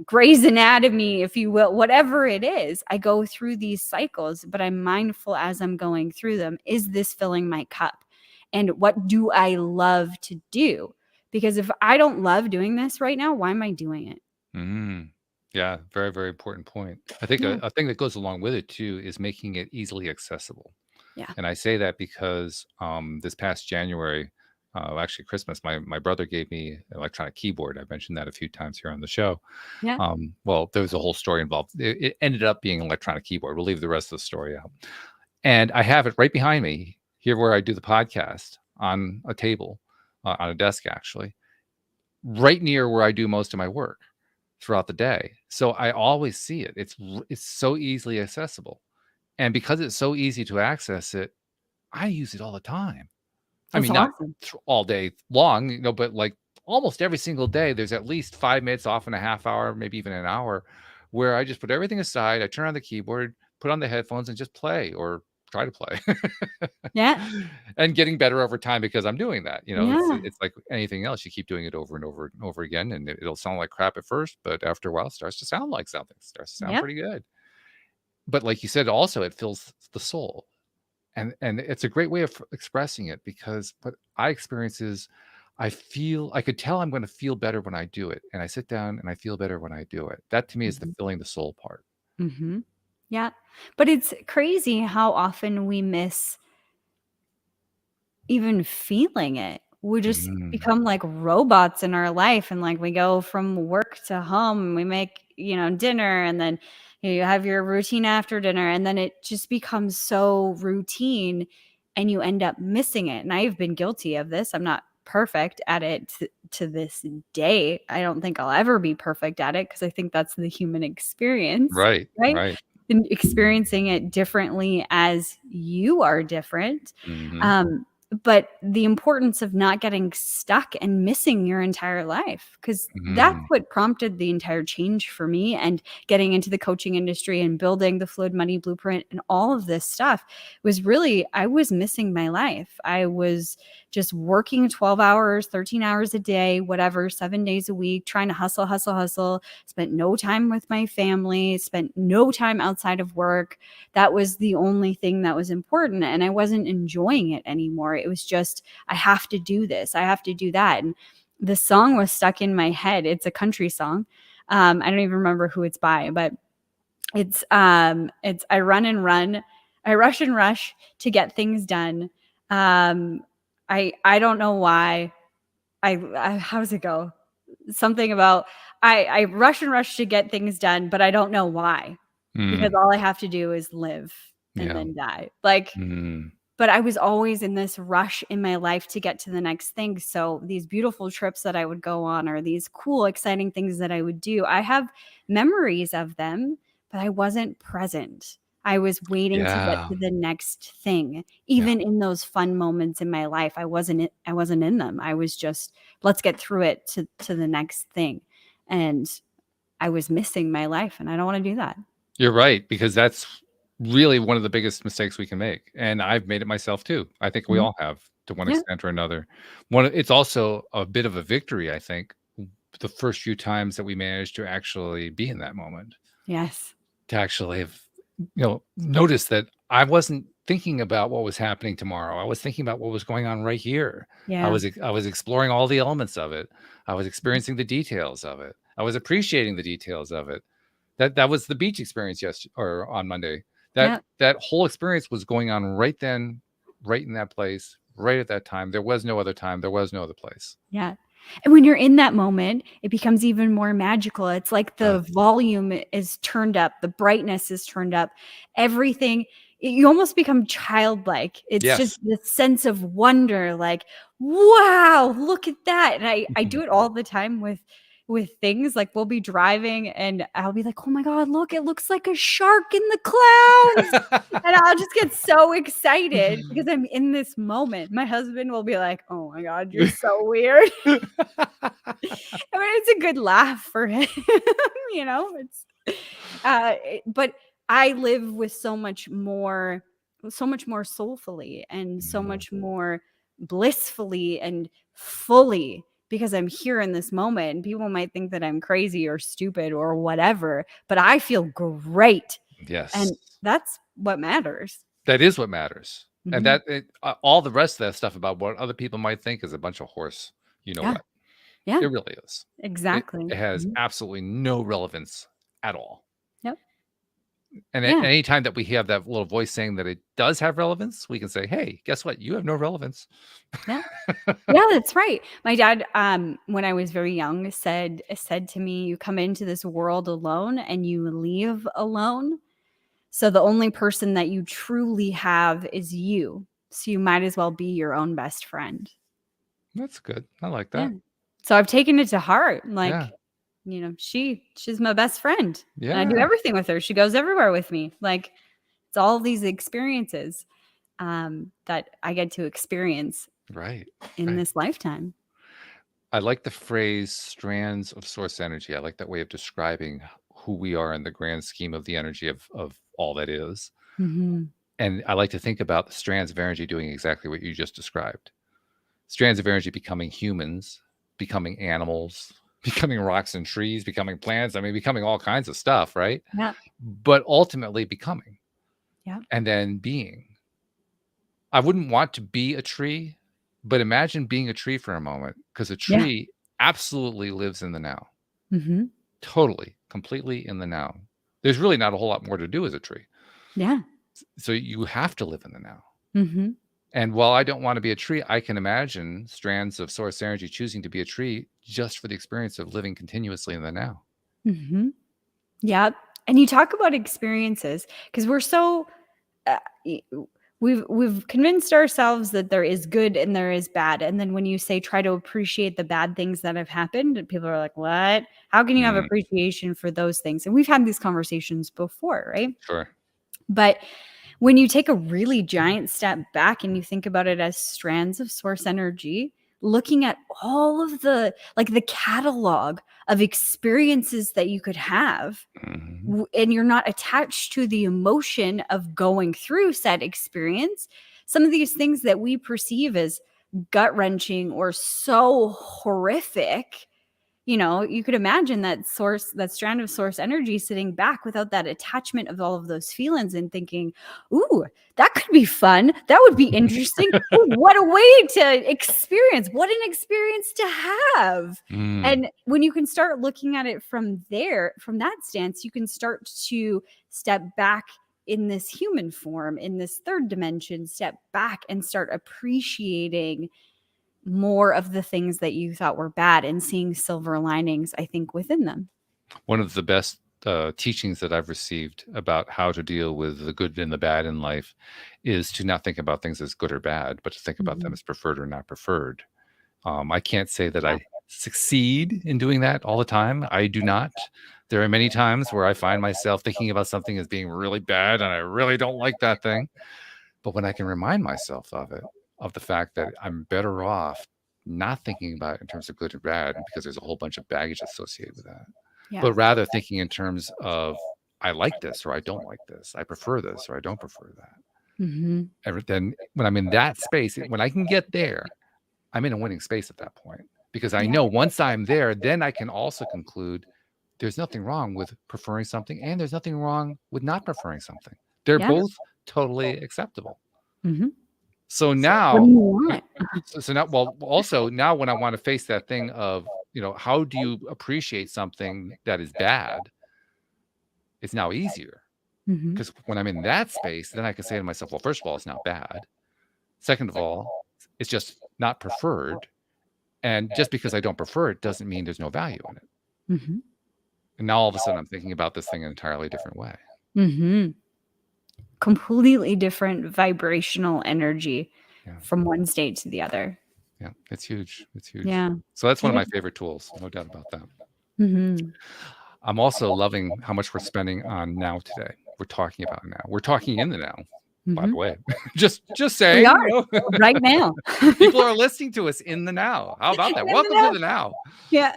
Grey's Anatomy, if you will, whatever it is. I go through these cycles, but I'm mindful as I'm going through them. Is this filling my cup? And what do I love to do? Because if I don't love doing this right now, why am I doing it? Mm. Yeah, very, very important point. I think Yeah. a thing that goes along with it too is making it easily accessible. Yeah. And I say that because this past January, actually Christmas, my brother gave me an electronic keyboard. I've mentioned that a few times here on the show. Yeah. Well, there was a whole story involved. It ended up being an electronic keyboard. We'll leave the rest of the story out. And I have it right behind me here where I do the podcast on a table, on a desk actually, right near where I do most of my work throughout the day. So I always see it. It's so easily accessible. And because it's so easy to access it, I use it all the time. I That's mean, not awesome. all day long, but like almost every single day, there's at least 5 minutes, often a half hour, maybe even an hour, where I just put everything aside. I turn on the keyboard, put on the headphones, and just play or try to play. Yeah. And getting better over time because I'm doing that. Yeah. It's like anything else. You keep doing it over and over and over again, and it'll sound like crap at first, but after a while, it starts to sound like something. It starts to sound Yep. pretty good. But like you said, also it fills the soul. And it's a great way of expressing it because what I experience is I could tell I'm going to feel better when I do it. And I sit down and I feel better when I do it. That to me is the Mhm. filling the soul part. Mhm. Yeah. But it's crazy how often we miss even feeling it. We just Mm. become like robots in our life and like we go from work to home, we make, dinner and then you have your routine after dinner and then it just becomes so routine and you end up missing it. And I've been guilty of this. I'm not perfect at it to this day. I don't think I'll ever be perfect at it because I think that's the human experience, Right. right? Right. And experiencing it differently as you are different. Hmm. But the importance of not getting stuck and missing your entire life, because that's Hmm. what prompted the entire change for me and getting into the coaching industry and building the Fluid Money Blueprint and all of this stuff was really, I was missing my life. I was just working 12 hours, 13 hours a day, whatever, 7 days a week, trying to hustle, hustle, hustle, spent no time with my family, spent no time outside of work. That was the only thing that was important. And I wasn't enjoying it anymore. It was just, I have to do this. I have to do that. And the song was stuck in my head. It's a country song. I don't even remember who it's by, but it's I run and run, I rush and rush to get things done. I don't know why. I how does it go? Something about I rush and rush to get things done, but I don't know why. Because Mm. all I have to do is live and Yeah. then die. Like, Mm. but I was always in this rush in my life to get to the next thing. So these beautiful trips that I would go on or these cool, exciting things that I would do, I have memories of them, but I wasn't present. I was waiting to get Yeah. to the next thing. Yeah. Even in those fun moments in my life, I wasn't in them. I was just, let's get through it to the next thing. And I was missing my life and I don't want to do that. You're right, because that's really one of the biggest mistakes we can make, and I've made it myself too. I think we Mhm. all have to one Yeah. extent or another. It's also a bit of a victory, I think, the first few times that we managed to actually be in that moment, Yes. to actually have, noticed that I wasn't thinking about what was happening tomorrow. I was thinking about what was going on right here. I Yeah. was exploring all the elements of it. I was experiencing the details of it. I was appreciating the details of it. That was the beach experience or on Monday. Yeah. That whole experience was going on right then, right in that place, right at that time. There was no other time. There was no other place. Yeah. And when you're in that moment, it becomes even more magical. It's like the volume is turned up, the brightness is turned up, everything. You almost become childlike. It's just Yes. this sense of wonder, like, wow, look at that. And I do it all the time with things. Like, we'll be driving and I'll be like, oh my God, look, it looks like a shark in the clouds. And I'll just get so excited because I'm in this moment. My husband will be like, oh my God, you're so weird. I mean, it's a good laugh for him, but I live with so much more soulfully and so much more blissfully and fully, because I'm here in this moment. People might think that I'm crazy or stupid or whatever, but I feel great. Yes. And that's what matters. That is what matters. And Mhm. all the rest of that stuff about what other people might think is a bunch of horse. You know Yeah. what? Yeah, It really is. exactly. It has Mhm. absolutely no relevance at all. Yep. And Yeah. any time that we have that little voice saying that it does have relevance, we can say, hey, guess what? You have no relevance. Yeah. Yeah, that's right. My dad, when I was very young, said to me, "You come into this world alone and you leave alone. So the only person that you truly have is you. So you might as well be your own best friend." That's good. I like Yeah. that. So I've taken it to heart. Yeah. Like, she's my best friend. And I do Yeah. everything with her. She goes everywhere with me. Like, it's all these experiences that I get to experience Right. in Right. this lifetime. I like the phrase strands of source energy. I like that way of describing who we are in the grand scheme of the energy of all that is. Mhm. And I like to think about the strands of energy doing exactly what you just described. Strands of energy becoming humans, becoming animals, becoming rocks and trees, becoming plants. I mean, becoming all kinds of stuff, right? Yeah. But ultimately becoming. Yeah. And then being. I wouldn't want to be a tree, but imagine being a tree for a moment, because a Yeah. tree absolutely lives in the now. Mhm. Totally, completely in the now. There's really not a whole lot more to do as a tree. Yeah. So you have to live in the now. Mhm. And while I don't want to be a tree, I can imagine strands of source energy choosing to be a tree just for the experience of living continuously in the now. Mhm. Yep. And you talk about experiences because we're so uh, y- we've convinced ourselves that there is good and there is bad, and then when you say try to appreciate the bad things that have happened, people are like, what? How can you have appreciation for those things? And we've had these conversations before, right? Sure. But when you take a really giant step back and you think about it as strands of source energy, looking at all of the catalog of experiences that you could have, Mhm. and you're not attached to the emotion of going through said experience, some of these things that we perceive as gut wrenching or so horrific, you could imagine that strand of source energy sitting back without that attachment of all of those feelings and thinking, ooh, that could be fun. That would be interesting. Ooh, what a way to experience. What an experience to have. Mm. And when you can start looking at it from that stance, you can start to step back in this human form, in this third dimension, step back and start appreciating more of the things that you thought were bad and seeing silver linings, I think, within them. One of the best teachings that I've received about how to deal with the good and the bad in life is to not think about things as good or bad, but to think about them Mhm. as preferred or not preferred. I can't say that Yeah. I succeed in doing that all the time. I do not. There are many times where I find myself thinking about something as being really bad and I really don't like that thing. But when I can remind myself of it, of the fact that I'm better off not thinking about it in terms of good or bad, because there's a whole bunch of baggage associated with that, Yeah. but rather thinking in terms of I like this or I don't like this, I prefer this or I don't prefer that. Mhm. Then when I'm in that space, when I can get there, I'm in a winning space at that point. because I Yeah. know once I'm there, then I can also conclude there's nothing wrong with preferring something, and there's nothing wrong with not preferring something. They're Yeah. both totally acceptable. Mm-hmm. So What do now, you want? so now, well, also now when I want to face that thing of, how do you appreciate something that is bad? It's now easier, Mm-hmm. because when I'm in that space, then I can say to myself, well, first of all, it's not bad. Second of all, it's just not preferred. And just because I don't prefer it doesn't mean there's no value in it. Mm-hmm. And now all of a sudden I'm thinking about this thing in an entirely different way. Mm-hmm. Completely different vibrational energy from one state to the other. Yeah, it's huge. It's huge. Yeah. So that's one of my favorite tools, no doubt about that. Mm-hmm. I'm also loving how much we're spending on now today. We're talking about now. We're talking in the now, by the way. just saying. We are right now. People are listening to us in the now. How about that? Welcome to the now. Yeah.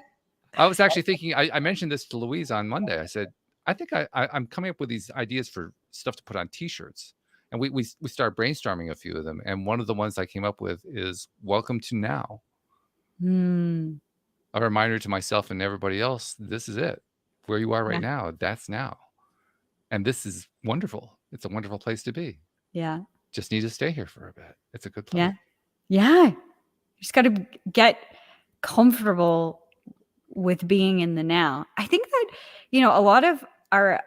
I was actually thinking, I mentioned this to Louise on Monday. I said, I think I'm coming up with these ideas for stuff to put on t-shirts. And we started brainstorming a few of them. And one of the ones I came up with is welcome to now. A reminder to myself and everybody else, this is it. Where you are right now, that's now. And this is wonderful. It's a wonderful place to be. Yeah. Just need to stay here for a bit. It's a good place. Yeah. Yeah. You just got to get comfortable with being in the now. I think that, a lot of our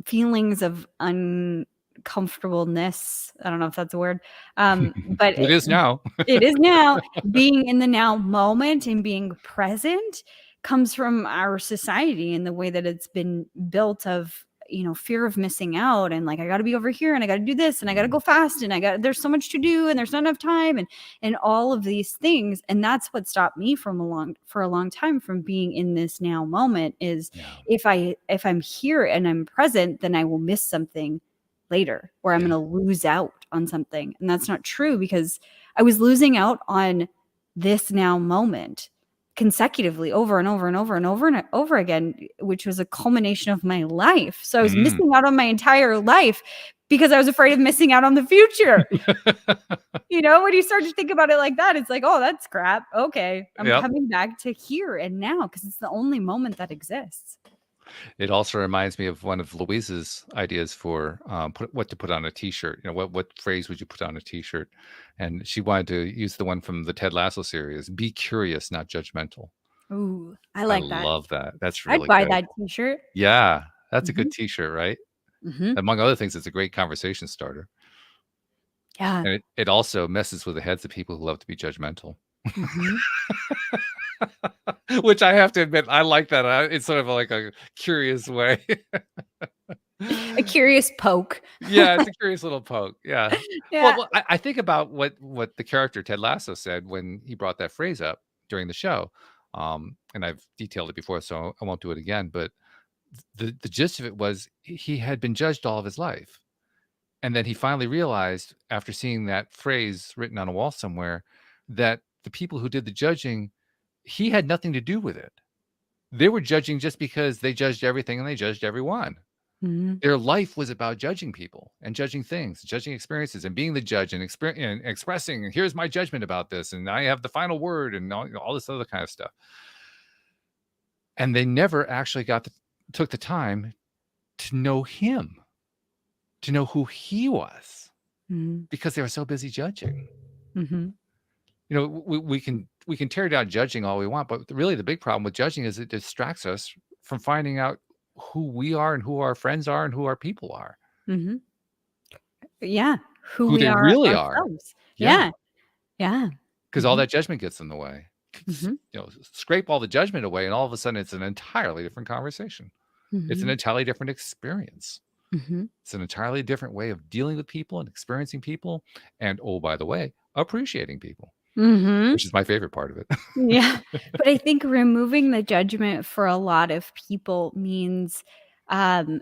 feelings of uncomfortableness, I don't know if that's a word, but it is now. It is now. Being in the now moment and being present comes from our society and the way that it's been built of, fear of missing out, and like, I got to be over here and I got to do this and I got to go fast and there's so much to do and there's not enough time and all of these things. And that's what stopped me for a long time from being in this now moment is if I'm here and I'm present, then I will miss something later, or I'm going to lose out on something. And that's not true, because I was losing out on this now moment consecutively over and over and over and over and over again, which was a culmination of my life. So I was missing out on my entire life because I was afraid of missing out on the future. When you start to think about it like that, it's like, oh, that's crap. Okay. I'm coming back to here and now because it's the only moment that exists. It also reminds me of one of Louise's ideas for what to put on a t-shirt. What phrase would you put on a t-shirt? And she wanted to use the one from the Ted Lasso series, be curious, not judgmental. Ooh, I like that. I love that. That's really I'd buy good. that t-shirt. Yeah, that's a good t-shirt, right? Among other things, it's a great conversation starter. Yeah. And it also messes with the heads of people who love to be judgmental. Which I have to admit, I like that. It's sort of like a curious way. A curious poke. Yeah, it's a curious little poke. Yeah. Well, I think about what the character Ted Lasso said when he brought that phrase up during the show. And I've detailed it before, so I won't do it again. But the gist of it was he had been judged all of his life. And then he finally realized, after seeing that phrase written on a wall somewhere, that the people who did the judging, he had nothing to do with it. They were judging just because they judged everything and they judged everyone. Their life was about judging people and judging things, judging experiences, and being the judge and expressing, here's my judgment about this, and I have the final word, and all this other kind of stuff. And they never actually took the time to know him, to know who he was, because they were so busy judging. We can tear down judging all we want, but really the big problem with judging is it distracts us from finding out who we are and who our friends are and who our people are. Yeah. Who they really are. Yeah. Because all that judgment gets in the way. Scrape all the judgment away, and all of a sudden it's an entirely different conversation. It's an entirely different experience. It's an entirely different way of dealing with people and experiencing people. And, oh, by the way, appreciating people. Which is my favorite part of it. Yeah. But I think removing the judgment for a lot of people means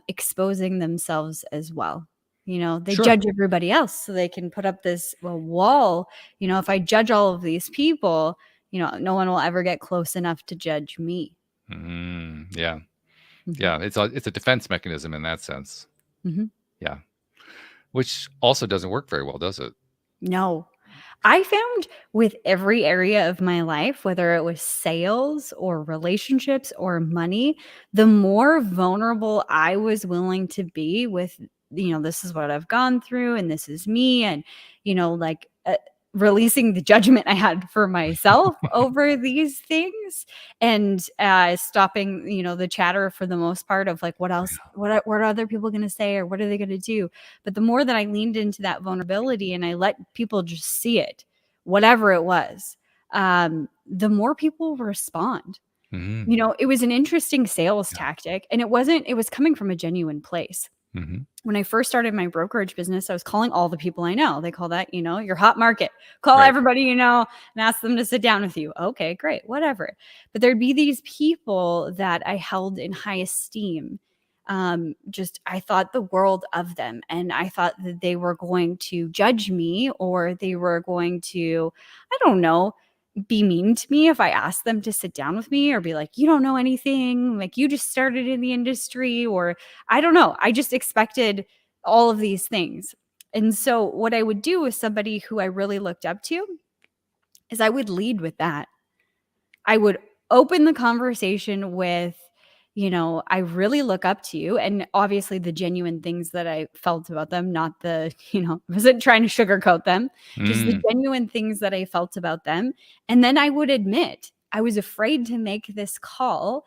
exposing themselves as well. They judge everybody else so they can put up this wall. If I judge all of these people, no one will ever get close enough to judge me. Yeah. Yeah. It's a defense mechanism in that sense. Yeah. Which also doesn't work very well, does it? No. I found with every area of my life, whether it was sales or relationships or money, the more vulnerable I was willing to be with, this is what I've gone through and this is me. And, like releasing the judgment I had for myself over these things and stopping, the chatter for the most part of like, what else, what are other people going to say or what are they going to do? But the more that I leaned into that vulnerability and I let people just see it, whatever it was, the more people respond. Mm-hmm. It was an interesting sales tactic, and it was coming from a genuine place. Mm-hmm. When I first started my brokerage business, I was calling all the people I know. They call that, your hot market. Call Right. everybody you know and ask them to sit down with you. Okay, great, whatever. But there'd be these people that I held in high esteem. I thought the world of them, and I thought that they were going to judge me, or they were going to, I don't know, be mean to me if I asked them to sit down with me, or be like, you don't know anything, like you just started in the industry, or I don't know. I just expected all of these things. And so what I would do with somebody who I really looked up to is I would lead with that. I would open the conversation with, I really look up to you. And obviously the genuine things that I felt about them, not the, I wasn't trying to sugarcoat them, just the genuine things that I felt about them. And then I would admit I was afraid to make this call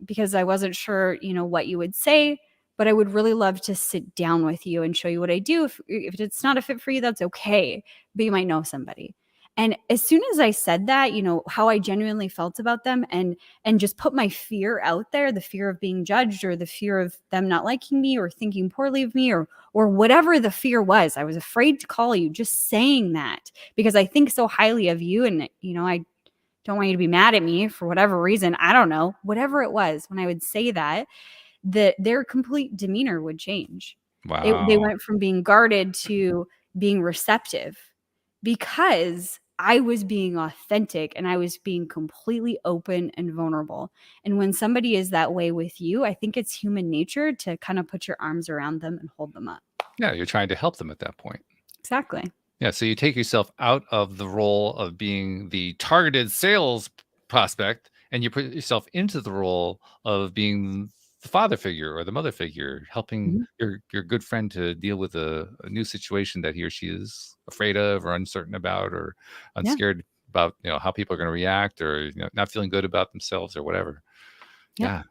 because I wasn't sure, what you would say. But I would really love to sit down with you and show you what I do. If it's not a fit for you, that's okay. But you might know somebody. And as soon as I said that, how I genuinely felt about them and just put my fear out there, the fear of being judged or the fear of them not liking me or thinking poorly of me or whatever the fear was, I was afraid to call you, just saying that because I think so highly of you. And, I don't want you to be mad at me for whatever reason. I don't know, whatever it was. When I would say that, their complete demeanor would change. Wow. They went from being guarded to being receptive because I was being authentic and I was being completely open and vulnerable. And when somebody is that way with you, I think it's human nature to kind of put your arms around them and hold them up. Yeah, you're trying to help them at that point. Exactly. Yeah, so you take yourself out of the role of being the targeted sales prospect and you put yourself into the role of being the father figure or the mother figure, helping your good friend to deal with a new situation that he or she is afraid of or uncertain about or unscared about, how people are going to react or not feeling good about themselves or whatever. Yeah.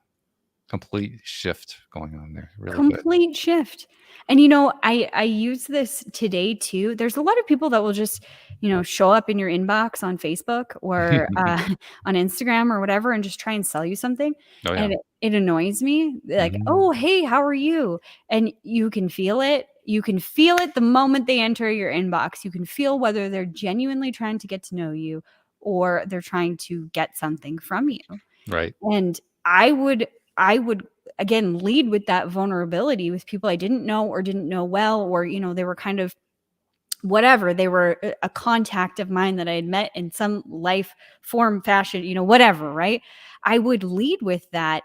Complete shift going on there. Really complete shift. And I use this today too. There's a lot of people that will just show up in your inbox on Facebook or on Instagram or whatever and just try and sell you something. Oh, yeah. And it annoys me. Like, oh, hey, how are you? And you can feel it. You can feel it the moment they enter your inbox. You can feel whether they're genuinely trying to get to know you or they're trying to get something from you. Right. And I would again lead with that vulnerability with people I didn't know or didn't know well, or they were kind of whatever, they were a contact of mine that I had met in some life form, fashion, whatever, right? I would lead with that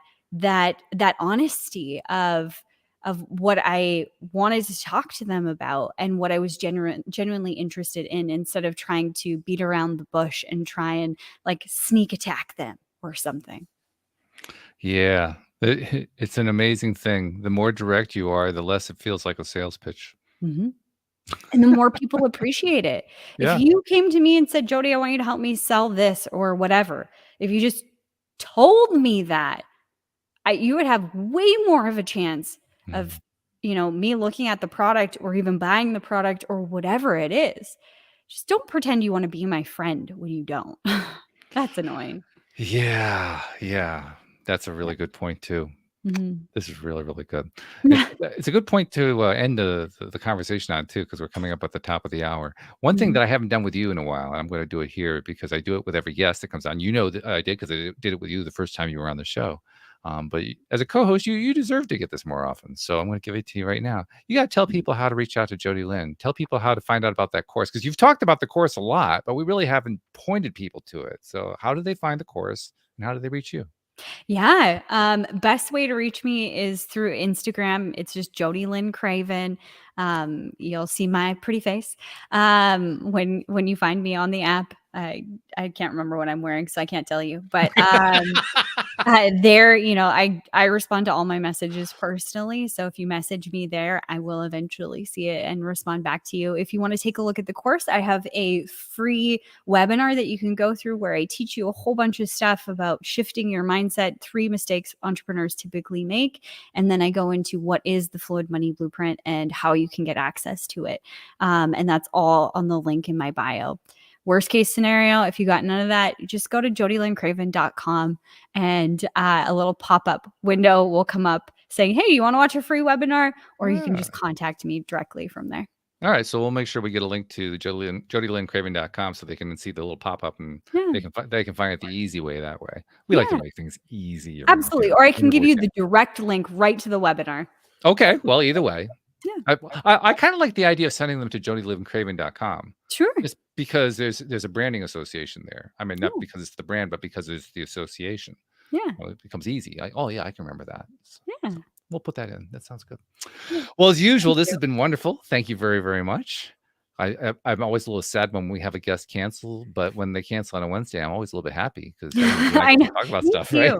honesty of what I wanted to talk to them about and what I was genuinely interested in, instead of trying to beat around the bush and try and like sneak attack them or something. Yeah, it's an amazing thing. The more direct you are, the less it feels like a sales pitch. And the more people appreciate it. Yeah. If you came to me and said, Jodi, I want you to help me sell this or whatever, if you just told me that, you would have way more of a chance of, me looking at the product or even buying the product or whatever it is. Just don't pretend you want to be my friend when you don't. That's annoying. Yeah. That's a really good point too. This is really, really good. It's a good point to end the conversation on too, because we're coming up at the top of the hour. One thing that I haven't done with you in a while, and I'm going to do it here because I do it with every guest that comes on. That I did because I did it with you the first time you were on the show. But as a co-host, you deserve to get this more often. So I'm going to give it to you right now. You got to tell people how to reach out to Jodielynn. Tell people how to find out about that course, because you've talked about the course a lot, but we really haven't pointed people to it. So how do they find the course and how do they reach you? Yeah. Best way to reach me is through Instagram. It's just Jodielynn Craven. You'll see my pretty face when you find me on the app. I can't remember what I'm wearing, so I can't tell you. But there, I respond to all my messages personally. So if you message me there, I will eventually see it and respond back to you. If you want to take a look at the course, I have a free webinar that you can go through where I teach you a whole bunch of stuff about shifting your mindset, 3 mistakes entrepreneurs typically make. And then I go into what is the Fluid Money Blueprint and how you can get access to it. And that's all on the link in my bio. Worst case scenario, if you got none of that, just go to jodielyncraven.com and a little pop-up window will come up saying, hey, you want to watch a free webinar? Or you can just contact me directly from there. All right. So we'll make sure we get a link to jodielyncraven.com so they can see the little pop-up and they can find it the easy way that way. We like to make things easier. Absolutely. Or I can give you the direct link right to the webinar. Okay. Well, either way. Yeah. I kind of like the idea of sending them to jodielyncraven.com. Sure. Just because there's a branding association there. I mean, not because it's the brand, but because there's the association. Yeah. Well, it becomes easy. I can remember that. Yeah. So we'll put that in. That sounds good. Well, as usual, this has been wonderful. Thank you very, very much. I'm always a little sad when we have a guest cancel, but when they cancel on a Wednesday, I'm always a little bit happy because I know talk about stuff, right?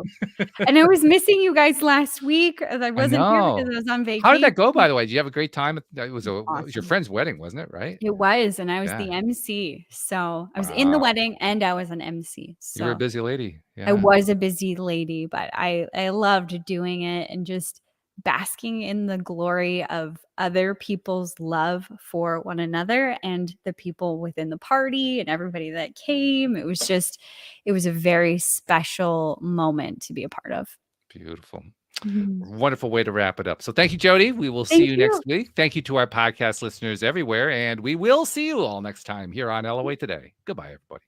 And I was missing you guys last week as I wasn't here because I was on vacation. How did that go, by the way? Did you have a great time? It was your friend's wedding, wasn't it? Right? It was, and I was the MC. So I was in the wedding and I was an MC. So you were a busy lady. Yeah. I was a busy lady, but I loved doing it and just basking in the glory of other people's love for one another and the people within the party and everybody that came. It was a very special moment to be a part of. Beautiful. Wonderful way to wrap it up. So thank you, Jody. We will see you next week. Thank you to our podcast listeners everywhere, and we will see you all next time here on LOA Today. Goodbye, everybody.